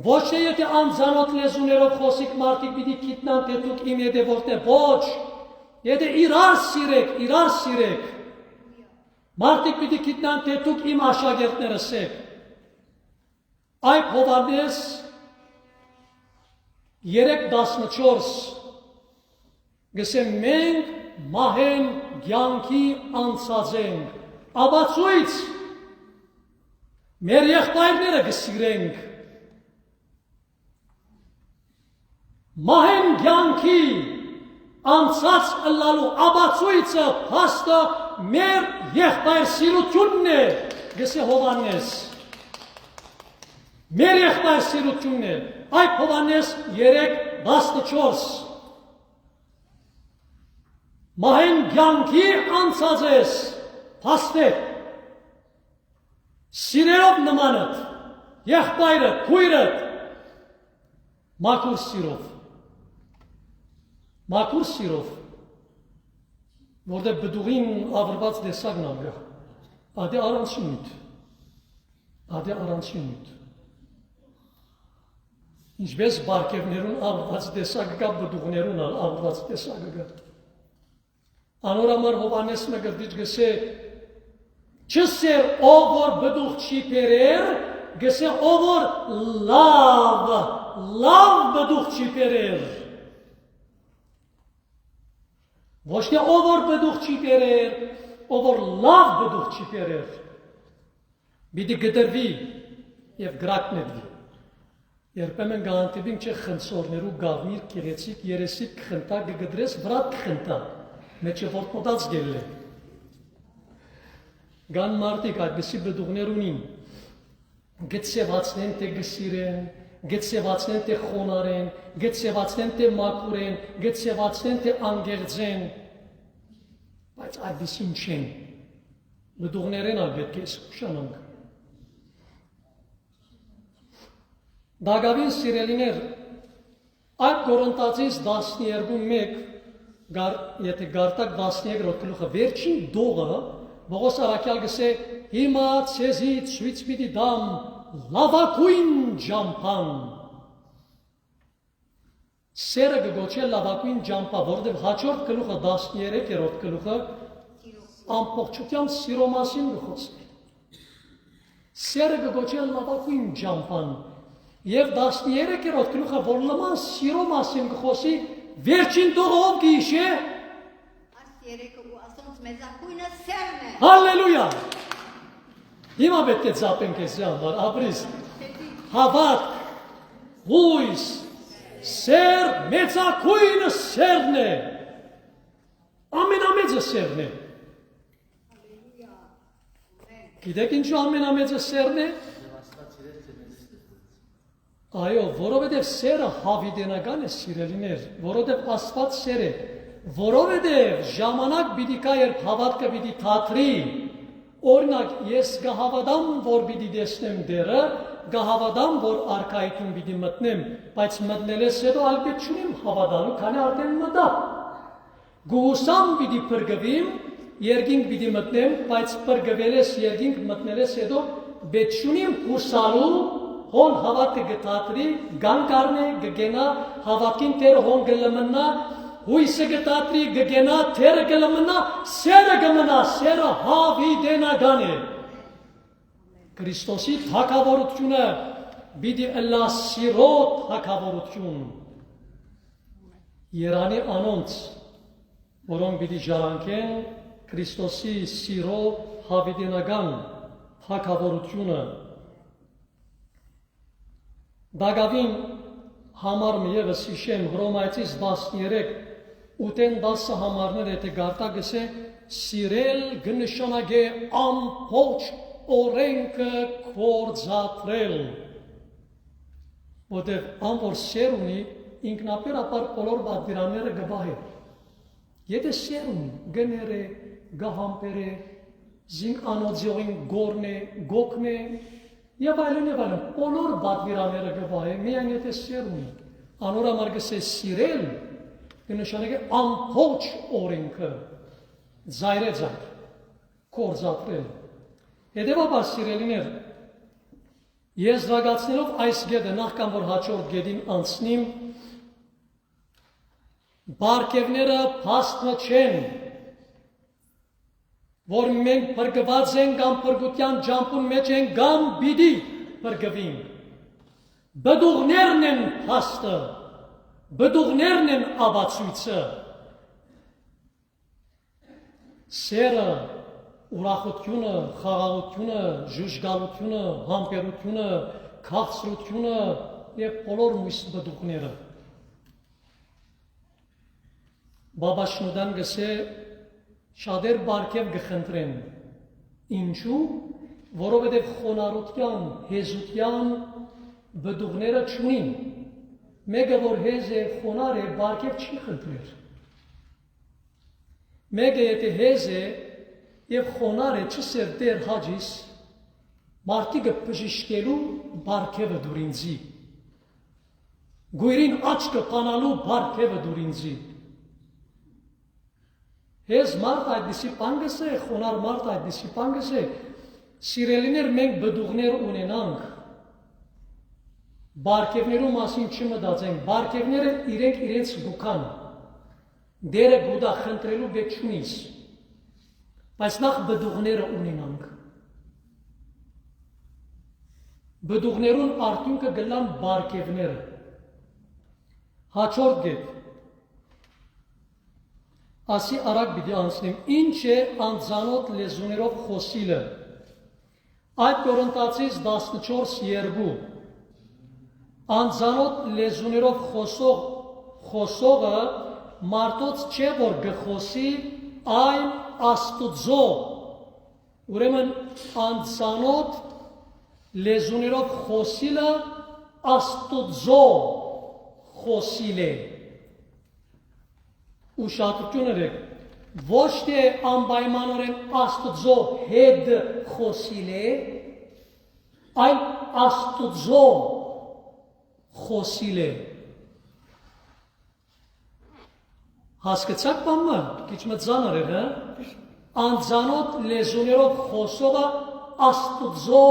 A: ոչ թե եթե անձանոտ լեզուներով խոսիկ մարդիկ պիտի գիտնան, թե դուք իմ հետևորդներ, ոչ, եթե իրար սիրեք, մարդիկ պիտի գիտնան, թե դուք իմ աշակերտներս եք։ Այդ Հովհաննես 3:14 գսե մենք մահեն կյանքի անցած ենք, ապացույց մեր եղբայրները կսիրենք։ Մահեն կյանքի անցած ըլլալու ապացույցը փաստը մեր եղբայր սիրությունն է, գսե Հովհաննես։ Մեր եղբայր սիրությունն է, այդ Հովհաննես 3:14 Մահեն կյանքի անցած ես, փաստեր, սիրելով նմանըդ, եղբայրդ, քույրդ, մաքուր սիրով, որտեղ բդուղին ավրված դեսակն անգա, ադե առանցին նույթ, ինչպես բարկևներուն ավրված դեսակը կա, բդուղներուն ավրված դեսակը կա։ Անորամար Հովհաննեսը գրդիչ գսե չսեր ով որ բդուղ չի բերեր, գսե ով որ լավ բդուղ չի բերեր։ Ոչ թե ով որ բդուղ չի բերեր, ով որ լավ բդուղ չի բերեր։ Պիտի գդրվի և գրակնվի։ Երբեմն գանտիբին չէ խնցորներու գավնիր կեղեցիկ երեսիկ կխնտա գգդրես վրա կխնտա։ Մեջը որտնոտած գել է։ Գան մարդիկ այդպիսի բդուղներ ունին, գծևացնեն թե գսիրեն, գծևացնեն թե խոնարեն, գծևացնեն թե մաքուրեն, գծևացնեն թե անգեղձեն, բայց այդպիսին չեն, բդուղներեն ալ պետք է ուշանանք։ Դագավին սիրելիներ, այդ Կորինթացիս 12:1 եթե գարտակ 13-րդ գլուխը վերջին դողը Պողոս առաքյալ գսե հիմա ցեզի ցույց պիտի դամ լավագույն ջամփան։ Սերը գոչել լավագույն ջամփա, որովհետև հաջորդ գլուխը 13-րդ գլուխը ամբողջությամբ սիրո մասին գխոսի։ Սերը գոչել լավագույն ջամփան եւ 13-րդ գլուխը որ նման սիրո մասին գխոսի Վերջին դողով գիշե Այս երեկը ու ասոնց մեզակույնը սերն է Հալելույա Հիմա պետք է ծապենք ես համար ապրիս Հավատ հույս Սեր մեծակույնը սերն է Ամենամեծը սերն է Գիտեք ինչու ամենամեծը սերն է Այո, որովհետև սերը հավիտենական է սիրելիներ, որովհետև Աստված սեր է, որովհետև ժամանակ պիտի կա, երբ հավատքը պիտի թատրի, օրինակ ես կհավատամ, որ պիտի տեսնեմ դերը, կհավատամ, որ արքայություն պիտի մտնեմ, բայց մտնելես հետո ալպետ չունիմ հավատալու, քանի արդեն մտա։ Գուհուսամ պիտի փրկվիմ, երկինք պիտի մտնեմ, բայց փրկվելես երկինք մտնելես հետո պետք չունիմ հուսալու Հոն հավատքը գտատրի, գանկարն է, գգենա, հավատքին տերը հոն գլմնա, հույսը գտատրի, գգենա, տերը գլմնա, սերը գմնա, սերը հավիտենական է։ Քրիստոսի թագավորությունը պիտի ըլլա սիրո թագավորություն։ Երանի անոնց, որոնք պիտի ժառանգեն Քրիստոսի սիրո հավիտենական թագավորությունը։ Դագավին համար մի ևս հիշեմ Հռոմայացիս 13:8-10 համարներ եթե գարտա գսե սիրել կնշանակե ամբողջ օրենքը կործատրել, որտեղ ամբողջ սեր ունի ինքնաբերաբար բոլոր պատվիրանները կբահի։ Եթե սեր ունի, գները, գահամպերը, զինք անոձիողին գորնե, գոքնե, եւ այլն, բոլոր պատվիրանները կբահի, միայն եթե սեր ունի։ Անոր համար գսե սիրել, կնշանակե ամբողջ օրենքը զայրեզայր կործատրել։ Հետևաբար սիրելիներ, ես զարգացնելով այս գետը նախքան որ հաջորդ գետին անցնիմ, բարգևները փաստը չեն, որ մենք փրկված ենք կամ փրկության ճամփուն մեջ ենք կամ պիտի փրկվենք։ Բդուղներն են փաստը, բդուղներն են ապացույցը։ Սերը, ուրախությունը, խաղաղությունը, ժուժգալությունը, համբերությունը, քաղցրությունը եւ բոլոր մյուս բդուղները։ Բաբաշնուդան գսե շատեր բարգև կխնդրեն, ինչու, որովհետև խոնարհության, հեզության բդուղները չունին, մեկը որ հեզ է, խոնար է, բարգև չի խնդրեր, մեկը եթե հեզ է և խոնար է, չսեր դեր հաջիս, մարդիկը բժիշկելու բարգևը դուր ինձի, գույրին աչկը պանալու բարգևը դուր ինձի, Հեզ մարդ այդպիսի պանգս է, խոնար մարդ այդպիսի պանգս է, սիրելիներ մենք բդուղներ ունենանք, բարգևներու մասին չմտածենք, բարգևները իրենք իրենց գուքան, դերը գուդա խնդրելու բեք չունիս, բայց նախ բդուղները ունենանք, բդուղներուն արդյունքը գլան բարգևները, հաջորդ գետ, ասի արագ պիտի անցնեմ, ինչ է անձանոտ լեզուներով խոսիլը, այդ Կորինթացիս 14:2, անձանոտ լեզուներով խոսողը մարդոց չէ որ գխոսի, այն Աստուծո, ուրեմն անձանոտ լեզուներով խոսիլը Աստուծո խոսիլ է, ուշադրություն եք, ոչ թե անպայմանորեն Աստուծո հետ խոսիլ է, այլ Աստուծո խոսիլ է։ Հասկացաք բանը, քիչ մտածանար է, հա? Անձանոտ լեզուներով խոսողը Աստուծո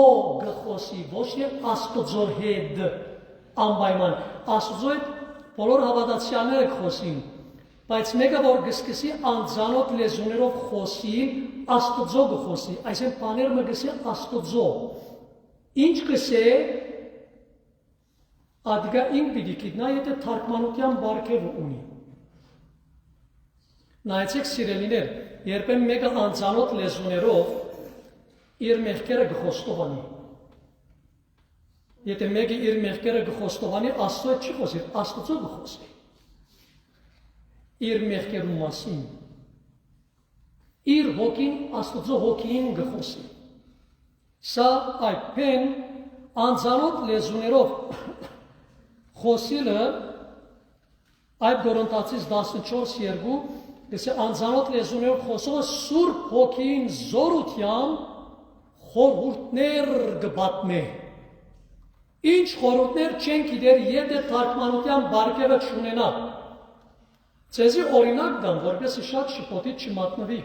A: գխոսի, ոչ թե Աստուծո հետ անպայման, Աստուծո հետ բոլոր հավատացյալները կխոսին, բայց մեկը որ գսկսի անձանոտ լեզուներով խոսի, Աստուծո գխոսի, այսինքն բաներ մը գսի Աստուծո, ինչ գսե, ադգա ինք պիտի գիտնա, եթե թարգմանության բարգևը ունի։ Նայեցեք սիրելիներ, երբեմն մեկը անձանոտ լեզուներով իր մեղքերը գխոստովանի։ Եթե մեկը իր մեղքերը գխոստովանի, Աստծո չի խոսի, Աստուծո գխոսի։ Իր մեղքերու մասին, իր հոգին Աստուծո հոգին գխոսի։ Սա այդպես անձանոտ լեզուներով խոսիլը այդ Կորինթացիս 14:2 գսե անձանոտ լեզուներով խոսողը Սուրբ հոգին զորությամբ խորհուրդներ կպատմե։ Ինչ խորհուրդներ չեն գիտեր, եթե թարգմանության բարգևը չունենա։ Ձեզի օրինակ դամ, որպեսզի շատ շփոթի չմատնվի։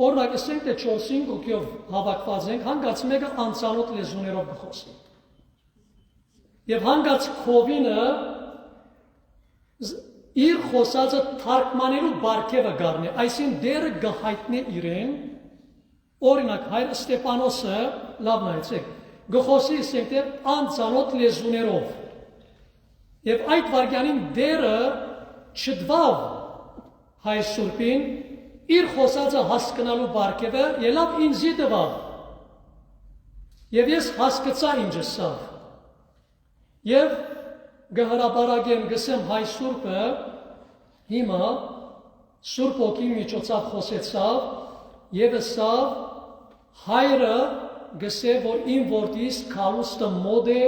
A: Օրինակ ասենք թե 4-5 հոգով հավաքված ենք, հանգած մեկը անձանոտ լեզուներով կխոսի։ Եվ հանգած քովինը իր խոսածը թարգմանելու բարգևը գառնի, այսինքն դերը գահայտնի իրեն, օրինակ հայր Ստեփանոսը, լավ նայեցեք, գխոսի ասենք թե անձանոտ լեզուներով։ Եվ այդ վարքյանին դերը չդվավ հայ սուրբին իր խոսածը հասկանալու բարգևը ելավ ինձի դվավ եւ ես հասկացա ինչ սա եւ գհրաբարագեմ գսեմ հայ սուրբը հիմա Սուրբ ոգի միջոցով խոսեցավ եւ սա հայրը գսե որ իմ որդիս քալուստը մոդ է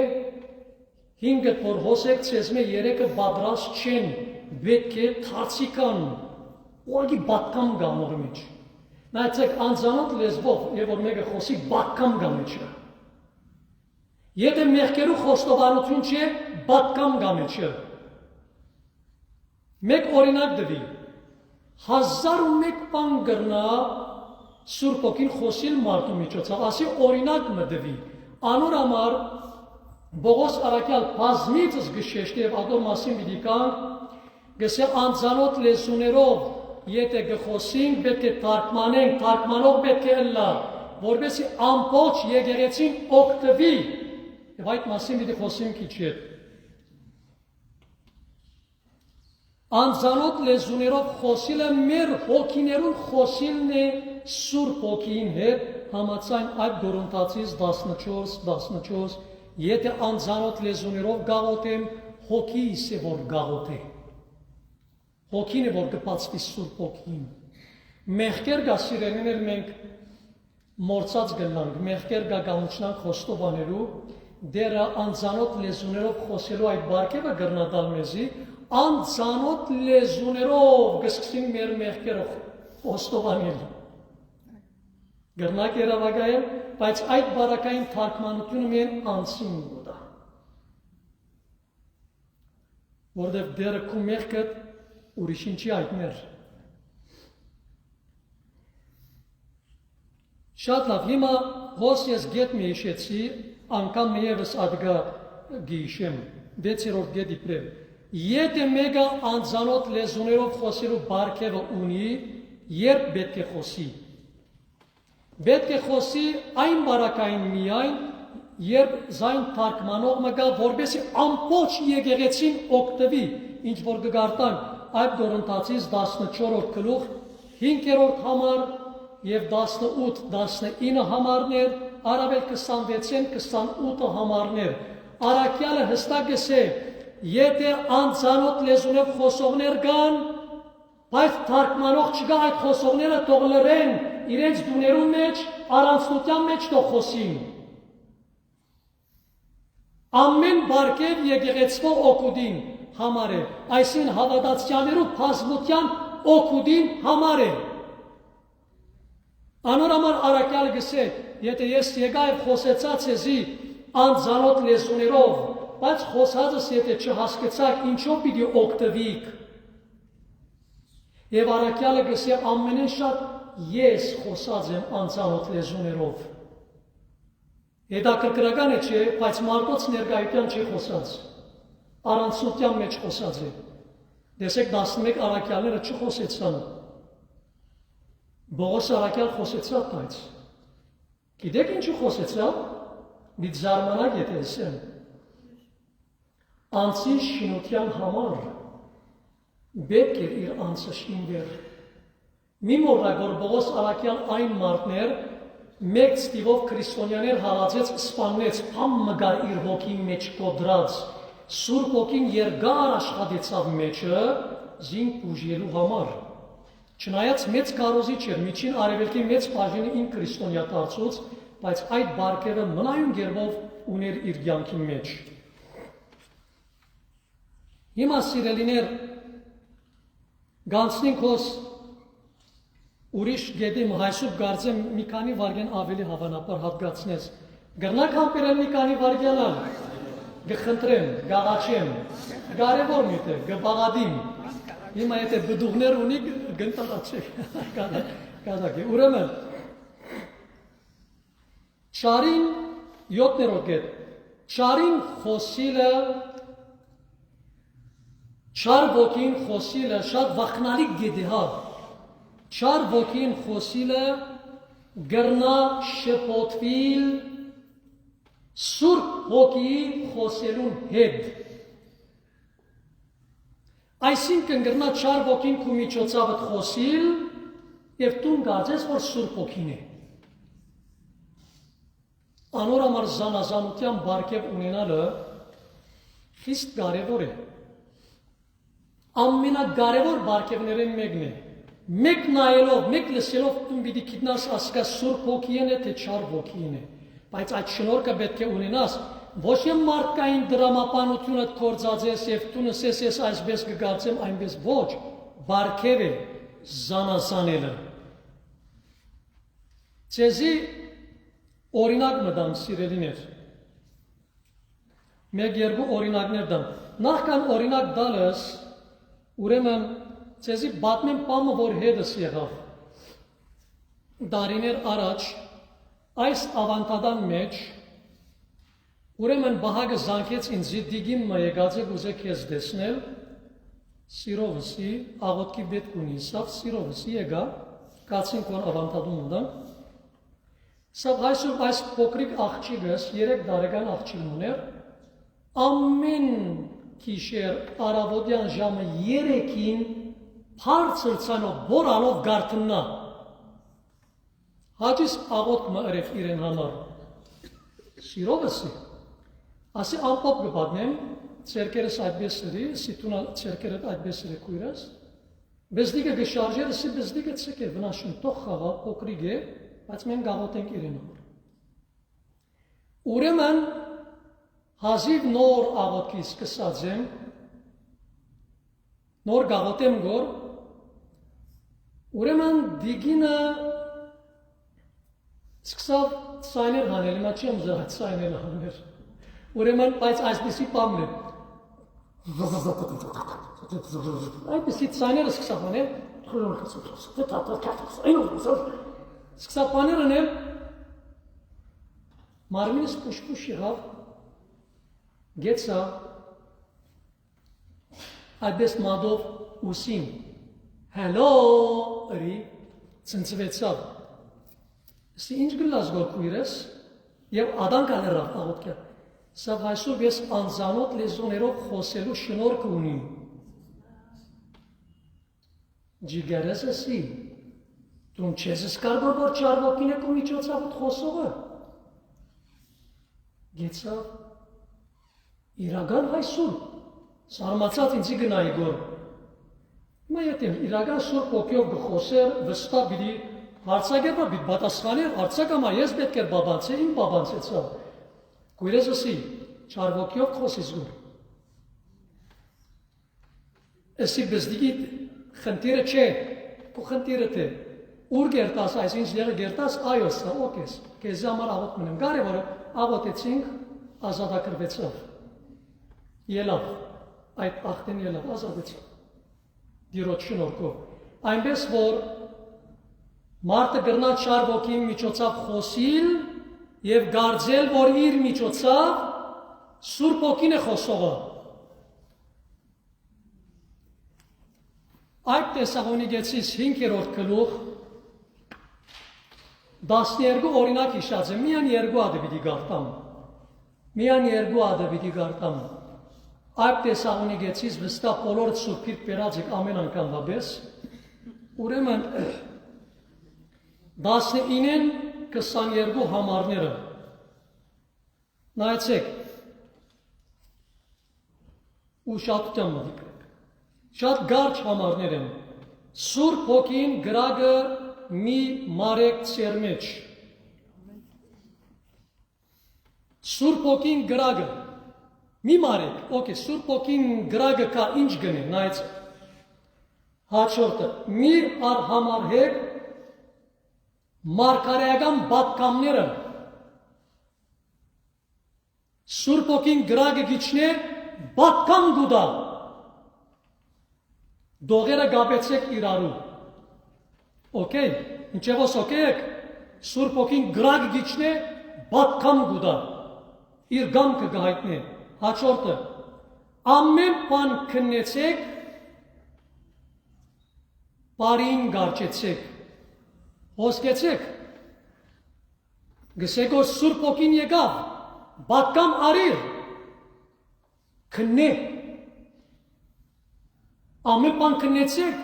A: հինգը որ հոսեք ցեզմե երեքը պատրաստ չեն պետք է թարցիկան ուղղակի բատկամ գամոր մեջ նայեցեք անձանոտ լեզվով եւ որ մեկը խոսի բատկամ գամեջը եթե մեղքերու խոստովանություն չէ բատկամ գամեջը մեկ օրինակ դվի 1001 բան գրնա Սուրբ ոգին խոսիլ մարդու միջոցով, ասի օրինակ մդվի, անոր համար Բողոս Արաքյալ բազմից զգշեշտ եւ ադոր մասին պիտի կանք, գսե անձանոտ լեզուներով, եթե գխոսենք, պետք է թարգմանենք, թարգմանող պետք է ըլլա, որպեսզի ամբողջ եկեղեցին օգտվի, եւ այդ մասին պիտի խոսենք քիչ հետ։ Անձանոտ լեզուներով խոսիլը մեր հոգիներուն խոսիլն է Սուրբ ոգին հետ համաձայն այդ Գորոնթացիս 14 եթե անձանոտ լեզուներով գաղութեմ հոգիս է որ գաղութ է հոգին է որ կպացվի Սուրբ ոգին մեղքեր գա սիրելիներ մենք մորցած գնանք մեղքեր գա գամուչնանք խոստովանելու դերը անձանոտ լեզուներով խոսելու այդ բարգևը գրնադալ մեզի անձանոտ լեզուներով գսկսին մեր մեղքերը խոստովանել Գրնակ երավագայել, բայց այդ բարակային թարգմանությունը մեն անցին գոդա։ Որդև դերը կու մեղքդ ուրիշին չի այդներ։ Շատ լավ, հիմա հոս ես գետ մի իշեցի, անգամ միևս ադգա գիշեմ, 6-րդ գետ իպրեմ։ Եթե մեկը անձանոտ լեզուներով խոսելու բարգևը ունի, երբ պետք է խոսի։ Պետք է խոսի այն բարակային միայն, երբ զայն թարգմանող մը գա, որպեսզի ամբողջ եկեղեցին օգտվի, ինչ որ կգարտան այդ Գորոնթացիս 14-րդ գլուխ 5-րդ համար եւ 18-19 համարներ, առավել 26-ին 28 համարներ։ Արաքյալը հստակ գսե, եթե անձանոտ լեզունով խոսողներ կան, բայց թարգմանող չկա այդ խոսողները թող լրեն իրենց դուներուն մեջ, առանցնության մեջ թող խոսին։ Ամեն բարգև եկեղեցվող օգուտին համար է, այսին հավատացյալներու բազմության օգուտին համար է։ Անոր համար Արաքյալը գսե, եթե ես եկա եւ խոսեցա ցեզի անձանոտ լեզուներով, բայց խոսածս եթե չհասկացաք, ինչով պիտի օգտվիք։ Եվ Արաքյալը գսե ամենեն շատ ես խոսած եմ անձանոտ լեզուներով։ Հետաքրքրական է չէ, բայց մարդոց ներկայության չի խոսած։ Առանցնության մեջ խոսած է։ Դեսեք 11 Արաքյալները չխոսեցան։ Բողոս Արաքյալ խոսեցավ, բայց գիտեք ինչու խոսեցավ։ Մի զարմանակ եթե ասեմ։ Անձի շինության համար պետք է իր անձը շինվեր։ Մի մոռանաք, որ Բողոս Արաքյալ այն մարդներ մեկ ստիվով քրիստոնյաներ հալածեց, սպանեց, փամ մգար իր հոգի մեջ կոդրած, Սուրբ ոգին երկար աշխատեցավ մեջը զինք ուժելու համար։ Չնայած մեծ կարոզիչ էր, միջին արևելքի մեծ բաժինը ին քրիստոնյա դարձուց, բայց այդ բարգևը մնայուն գերբով ուներ իր կյանքի մեջ։ Հիմա սիրելիներ, գանցնենք հոս ուրիշ գետի մհայսուկ գարձեմ մի քանի վարգեն ավելի հավանաբար հատկացնես։ Գրնակ համբերել մի քանի վարգենալ, գխնդրեմ, գաղաչեմ, կարևոր միթե, գբաղադիմ, հիմա եթե բդուղներ ունի գնտաղաչեք, կադակ է, ուրեմն, չարին, 7-րդ գետ, չարին խոսիլը, չար ոգին խոսիլը շատ վախնալի գետիհավ, չար ոգին խոսիլը գրնա շպոտվիլ Սուրբ ոգի խոսելուն հետ։ Այսինքն գրնա չար ոգին քու միջոցով խոսիլ եւ դու գարձես որ Սուրբ ոգին է։ Անոր համար զանազանության բարգև ունենալը խիստ կարևոր է։ Ամենակարևոր բարգևներն մեկն է։ Մեկ նայելով, մեկ լսելով դու պիտի գիտնաս ասկա Սուրբ ոգին է թե չար ոգին է։ Բայց այդ շնորհքը պետք է ունենաս ոչ թե մարդկային դրամապանությունը կործածես եւ դու նսես ես այսպես կգործեմ այնպես ոչ, բարգև է զանազանելը։ Ցեզի օրինակ մտամ սիրելիներ։ Մեկ երկու օրինակներ դամ։ Նախքան օրինակ դալս ուրեմն ցեզի բատմեն պամը որ հետս եղավ։ Դարիներ առաջ այս ավանդական մեջ ուրեմն բահագը զանգեց ինձ դիգին մը եկած եք ուզեք ես դեսնել սիրովսի աղոտքի պետք ունի սավ սիրովսի եկա կացին կոն ավանդադում ունդան սավ այսօր այս փոքրիկ աղջիկս 3 տարեկան աղջիկ ուներ ամեն գիշեր արավոտյան ժամը 3-ին բարձր ցանով բորալով գարտնա հաջիս աղոտ մը երեք իրեն համար սիրովսի ասի ամպոպ կպատնեմ ցերկերս այդպես էի սիտունա ցերկերդ այդպես էի քույրս բեզդիկը գշարժերը սի բեզդիկը ցեկե վնաշուն թող խաղա փոքրիկ է բայց մենք գաղոտենք իրեն համար ուրեմն հազիվ նոր աղոտքի սկսած եմ նոր գաղոտեմ գոր ուրեմն դիգինը սկսավ ցայներ հանել հիմա չեմ զահ ցայներ հանել ուրեմն բայց այսպեսի բան է այսպեսի ցայները սկսավ անել սկսավ բաներ անել մարմինս փուշ եղավ գեցա այդպես մադով ուսին հելո ըրի ցնցվեցավ Սի ինչ գլաս գոր քույրս եւ ադան կաներավ աղոտքը սա այսօր ես անզանոթ լեզուներով խոսելու շնորհք ունի ջիգարես ասի դու չես կարող որ չար ոգին է քո միջոցով խոսողը գեցա իրական այսօր սարմացած ինձ գնայի գոր մայეთեմ իրական սուրբ ոգիով գխոսեր վստահ բիդի Հարցակերպը բիտ պատասխաներ, հարցակամա ես պետք էր բաբանցել, իմ բաբանցեցա։ Կույրես ասի, չարվոքյով խոսիս գուր։ Էսի բզդիգի խնդիրը չէ, կու խնդիրը թե, ուր գերտաս, այս ինձ եղը գերտաս, այոս սա, ոքես, կեզի համար աղոտ մնեմ, կարևորը աղոտեցինք, ազատակրվեցավ, ելավ, այդ աղտեն ելավ, ազատեցավ, դիրոտ շնորքով, այնպես որ Մարդը գրնա չար ոգին միջոցով խոսիլ եւ գարձել, որ իր միջոցով Սուրբ ոգին է խոսողը։ Այդ Թեսաղոնիկեցիս 5-րդ գլուխ 12 օրինակ հիշած է, միան 2 հատ պիտի գարտամ։ Միան 2 հատ պիտի գարտամ։ Այդ Թեսաղոնիկեցիս վստահ բոլորը Սուրբից բերած եք ամեն անգամ վաբես։ Ուրեմն 19-ին 22 համարները նայեցեք ու շատ մտիկ շատ գարչ համարներ են Սուրբ ոգին գրագը մի մարեք ծեր մեջ Սուրբ ոգին գրագը մի մարեք օքեյ Սուրբ ոգին գրագը կա ինչ գնի նայեցեք հաջորդը մի համար Մարգարեական պատկամները Սուրբ ոգին գրագը գիչնե պատկամ գուդա դողերը գապեցեք իրարու օքեյ ինչևոս օքեյ Սուրբ ոգին գրագը գիչնե պատկամ գուդա իր գամքը գահիտնե հաջորդը ամեն բան քննեցեք բարին գարչեցեք Հոսկեցեք, գսեք որ Սուրբ ոգին եկավ, պատկամ արիր, քննե, ամեն բան քննեցեք,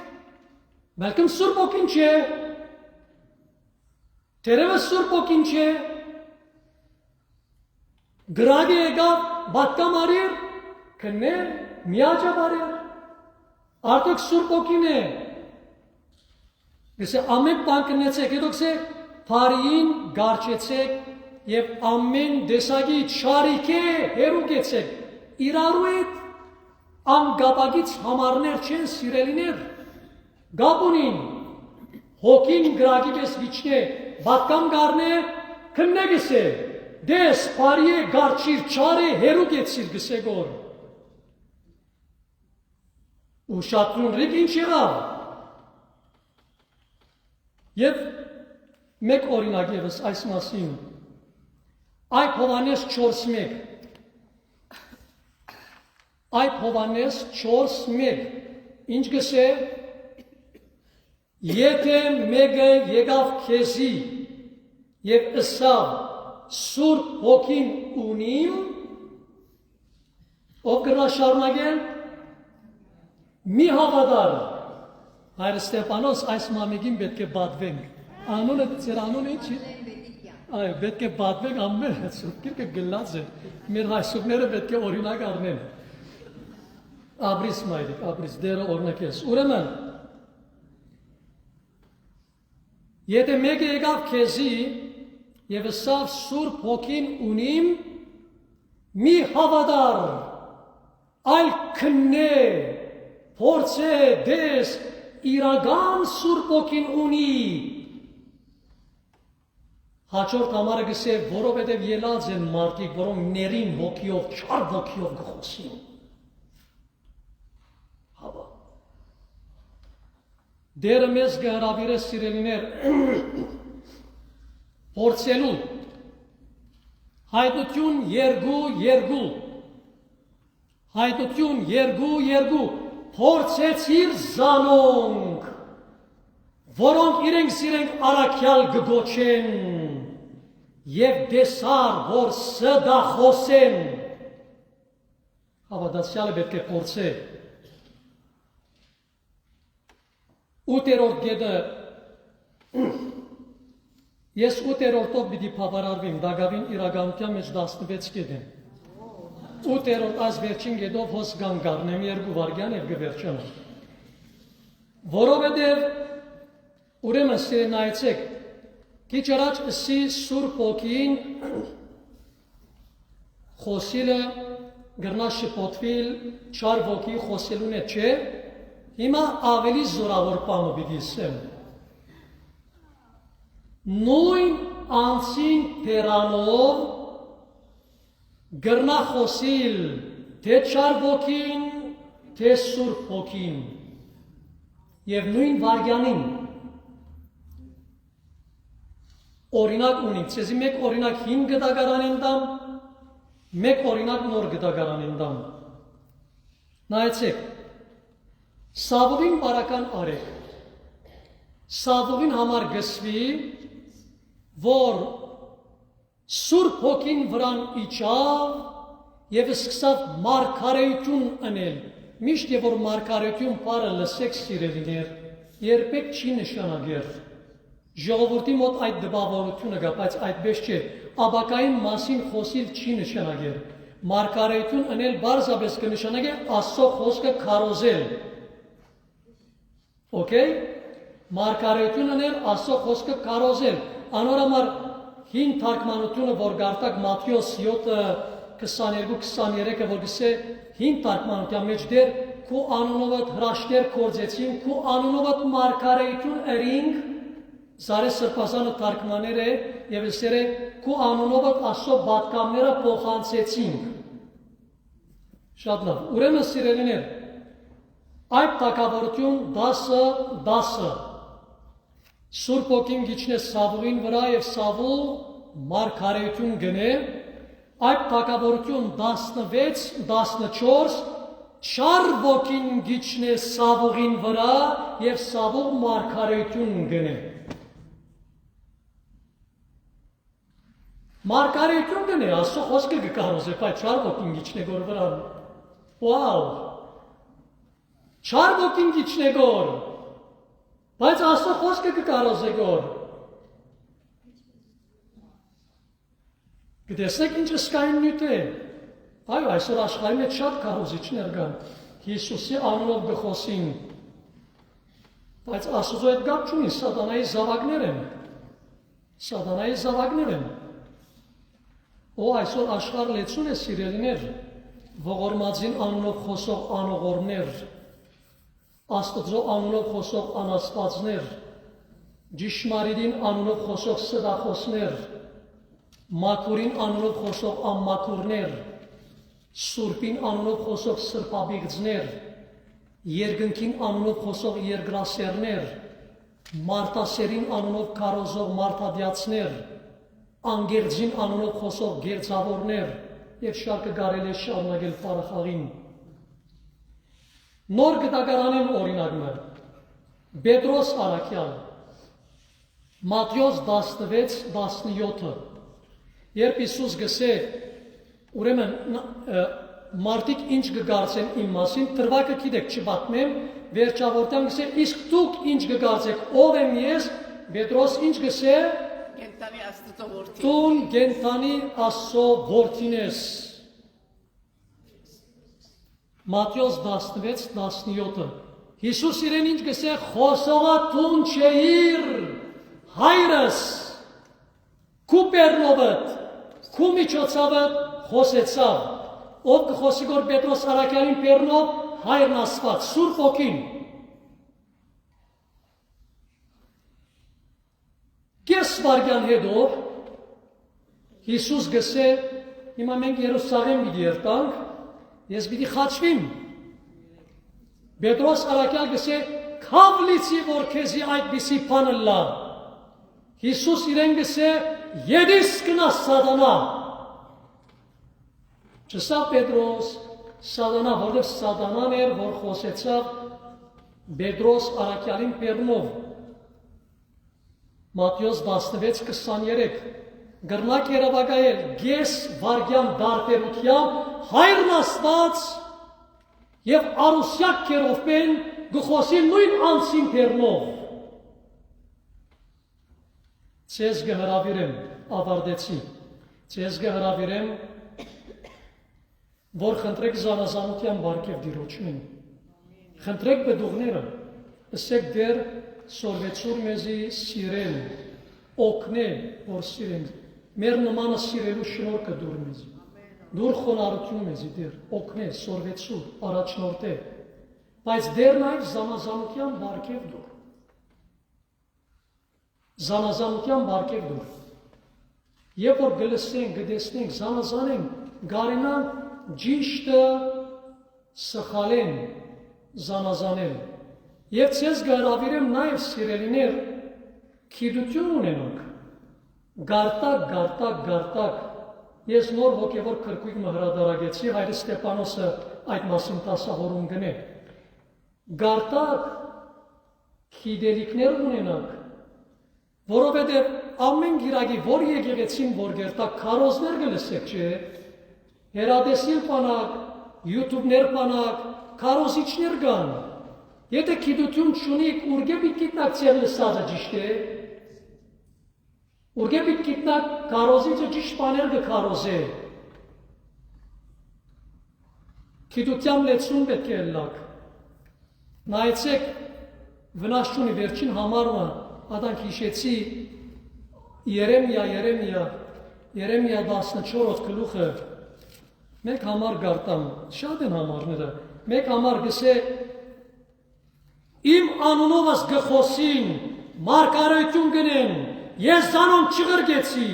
A: բəlkëm Սուրբ Օքին չէ, թերևս Սուրբ Օքին չէ, գրագը եկավ, բատկամ արիր, քններ, միաճավ արիր, արդյոք Սուրբ Օքին է, գսե ամեն բան քննեցեք, հետո գսե փարին գարչեցեք եւ ամեն դեսագի չարիք է հերու գեցեք, իրարու հետ անգապագից համարներ չեն սիրելիներ, գապունին, հոգին գրագի կես վիչն է, բատկամ գարն է, քննե գսե, դես պարի է գարչիր չար է հերու գեցիր գսե գոր, ու շատրուն ռիկ ինչ եղավ, եւ մեկ օրինակ ևս այս մասին, այ Հովհաննես 4:1 Այդ Հովհաննես 4:1 ինչ գսե եթե մեկը եկավ քեզի եւ ըսավ Սուրբ Հոգին ունիմ ով կրնա շարունակել մի հավատալ Հայր Ստեփանոս այս մամիկին պետք է բադվենք անունը ծեր անունը ինչի այ պետք է բադվենք ամեն Սուրբ Գիրքը գլած է մեր հայսուկները պետք է օրինակ առնեն Աբրիս մայրիկ, աբրիս, դերը օրնակ ես, ուրեմն, եթե մեկը եկավ քեզի և ըսավ Սուրբ Հոգին ունիմ, մի հավատար, այլ քննե, փորձե, դես, իրական Սուրբ Հոգին ունի, հաջորդ համարը գսե, որովհետև ելած են մարդիկ, որոնք ներին հոգիով, չար հոգիով գխոսին, Դերը մեզ գհրավիրե սիրելիներ փորձելու հայտություն երկու փորձեցիր զանոնք որոնք իրենք սիրենք արաքյալ գգոչեն եւ դեսար որ սդախոսեն հավատացյալը պետք է փորձե Ուտերորդ գետը, ես ուտերորդով պիտի պավարարվեմ, դագավին իրականության մեջ 16 գետ եմ։ Ուտերորդ այս վերջին գետով հոս գանգարնեմ 2 վարգյան և գվերջանեմ։ Որովհետև ուրեմն սիրեն նայեցեք, քիչ առաջ ըսի Սուրբ Հոգին խոսիլը գրնա շփոթվել չար ոգի խոսելուն է չէ, Հիմա ավելի զորավոր բանը պիտի ասեմ։ Նույն անցին թերանով գրնա խոսիլ թե չար ոգին, թե Սուրբ Հոգին եւ նույն վարյանին օրինակ ունի, ցեզի մեկ օրինակ հին գդագարան են դամ, մեկ օրինակ նոր գդագարան են դամ։ Նայեցեք Սավուղին բարական արեք, Սավուղին համար գսվի, որ Սուրբ Հոգին վրան իջավ և սկսավ մարգարեություն անել, միշտ և որ մարգարեություն պարը լսեք սիրելիներ, երբեք չի նշանագեր, ժողովուրդի մոտ այդ դպավորությունը գա, բայց այդպես չէ, աբակային մասին խոսիլ չի նշանագեր, մարգարեություն անել բարձաբես կնշանագե Աստծո խոսքը քարոզել, Okay? Մարգարեություն անել Աստծո խոսքը քարոզել։ Անորամար հին թարգմանությունը, որ գարտակ Մատթեոս 7:22-23-ը, որ գսե հին թարգմանության մեջ դեր քու անունովդ հրաշքներ կործեցին, քու անունովդ մարգարեություն ըրինք, Զարե սրբազանը թարգմաներ է եւ ասեր է քու անունովդ Աստծո բատկամները փոխանցեցինք։ Շատ լավ։ Ուրեմն սիրելիներ Այդ թագավորություն 10 Սուրբ Հոգին գիչն է Սավուղին վրա և Սավուղ մարգարեություն գնե, այդ թագավորություն 16-14 չար ոգին գիչն է Սավուղին վրա և Սավուղ մարգարեություն գնե։ Մարգարեություն գնե, Աստծո խոսքը գկարոզ է, բայց չար ոգին գիչն է գոր վրա։ Վաու! Չար ոգին գիչնե գոր, բայց Աստծո խոսքը կկարոզե գոր։ Գտեսնեք ինչ սկային նյութ է։ Այո, այսօր աշխարհի մեջ շատ քարոզիչներ կան։ Հիսուսի անունով գխոսին։ Բայց Աստծո հետ կապ չունի, սատանայի զավակներ են։ Սատանայի զավակներ են։ Ու այսօր աշխարհ լեցուն է սիրելիներ, ողորմածին անունով խոսող անողորմներ, Աստծո անունով խոսող անաստվածներ, ճշմարիտին անունով խոսող սրախոսներ, մաքուրին անունով խոսող անմաքուրներ, Սուրբին անունով խոսող սրբաբիղձներ, երկնքին անունով խոսող երկրասերներ, մարտասերին անունով քարոզող մարտադիացներ, անգերձին անունով խոսող գերձավորներ եւ շարքը կարելի է շարունակել փառախաղին։ Նոր գտակարանեն օրինակը Պետրոս Արաքյալ Մատթեոս 16:17 Երբ Հիսուս գսե ուրեմն մարդիկ ինչ կգարցեն իմ մասին, տրվակը գիտեք չպատմեմ, վերջավորտան գսե իսկ դուք ինչ կգարցեք, ով եմ ես, Պետրոս ինչ գսե,
B: Կենտանի Աստծո որդի։
A: Տուն կենտանի Աստծո որդին ես։ Մատթեոս 16:17 Հիսուս իրեն ինչ գսե, խոսողա տուն չէիր, հայրս, քու պերնովդ, քու միջոցավդ խոսեցավ, ով կխոսի գոր Պետրոս Արաքյալին պերնով, հայրն Աստված, Սուրբ Ոգին։ Կես վարգյան հետո Հիսուս գսե, հիմա մենք Երուսաղեմ պիտի երտանք, ես պիտի խաչվիմ։ Պետրոս Արաքյալ գսե, քավ լիցի որ քեզի այդպիսի բանը լա։ Հիսուս իրեն գսե, յետիս կնաս սատանա։ Չսա Պետրոս, սատանա, որտեղ սատանան էր, որ խոսեցավ Պետրոս Արաքյալին պերնով։ Մատթեոս 16:23 Գրնակ երևակայել գես վարգյան դարբերությամբ հայրն Աստված եւ արուսյակ կերովպեն գխոսի նույն անցին պերնով։ Ձեզ կհրավիրեմ, ավարտեցի, ձեզ կհրավիրեմ, որ խնդրեք զանազանության բարգև դիրոջին, խնդրեք բդուղները, ասեք դեր սորվեցուր մեզի սիրել, օգնել, որ սիրենք, մեր նմանը սիրելու շնորհքը դուր մեզ, դուր խոնարհություն մեզի դեր, օգնել, սորվեցուր, առաջնորդել, բայց դեր նաև զանազանության բարգև դուր, զանազանության բարգև դուր, երբ որ գլսենք, գտեսնենք, զանազանենք, գարենան ճիշտը սխալեն, զանազանել, եւ ցեզ գարավիրեմ նաեւ սիրելիներ քիդություն ունենանք գարտակ ես նոր հոգեվոր քրկույկ մհրադարագեցի հայր Ստեփանոսը այդ մասին տասավորում գնե գարտակ քիդելիքներ ունենանք որովհետեւ ամեն գիրագի որ եկեղեցին որ գերտակ քարոզներ գլսեք չէ հերադեսիլ բանակ YouTube-ներ բանակ քարոզիչներ կան Եթե քիդություն չունիք, ուրգե պիտի գիտնաք ձեր լսածը ճիշտ է։ Ուրգե պիտի գիտնաք քարոզիչը ճիշտ բաներ կքարոզե։ Քիդության լեցուն պետք է լակ։ Նայեցեք վնաս չունի վերջին համարը, ադանք հիշեցի Երեմիա 14 գլուխը մեկ համար գարտամ, շատ են համարները, մեկ համար գսե Իմ անունովս գխոսին, մարգարեություն գնեն, ես զանոն չղրգեցի,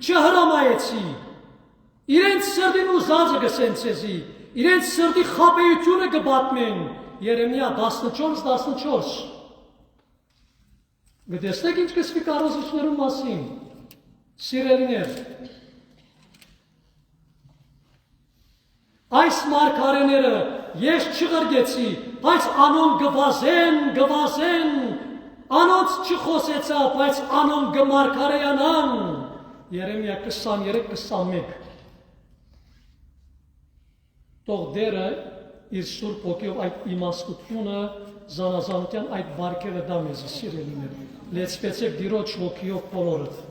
A: չհրամայեցի, իրենց սրդին ուզածը գսեն ցեզի, իրենց սրդի խաբեությունը կբատմեն, Երեմիա 14:14 Գտեսնեք ինչ կսվի կարոզիչներու մասին, սիրելիներ, այս մարգարեները ես չղրգեցի, բայց անոն գվազեն, անոնց չխոսեցա, բայց անոն գմարգարեյանան, Երեմիա 23:21 Թող դերը իր Սուրբ ոգիով այդ իմաստությունը զանազանության այդ բարգերը դա մեզ սիրելիներ։ Լեցվեցեք Տիրոջ ոգիով բոլորդ։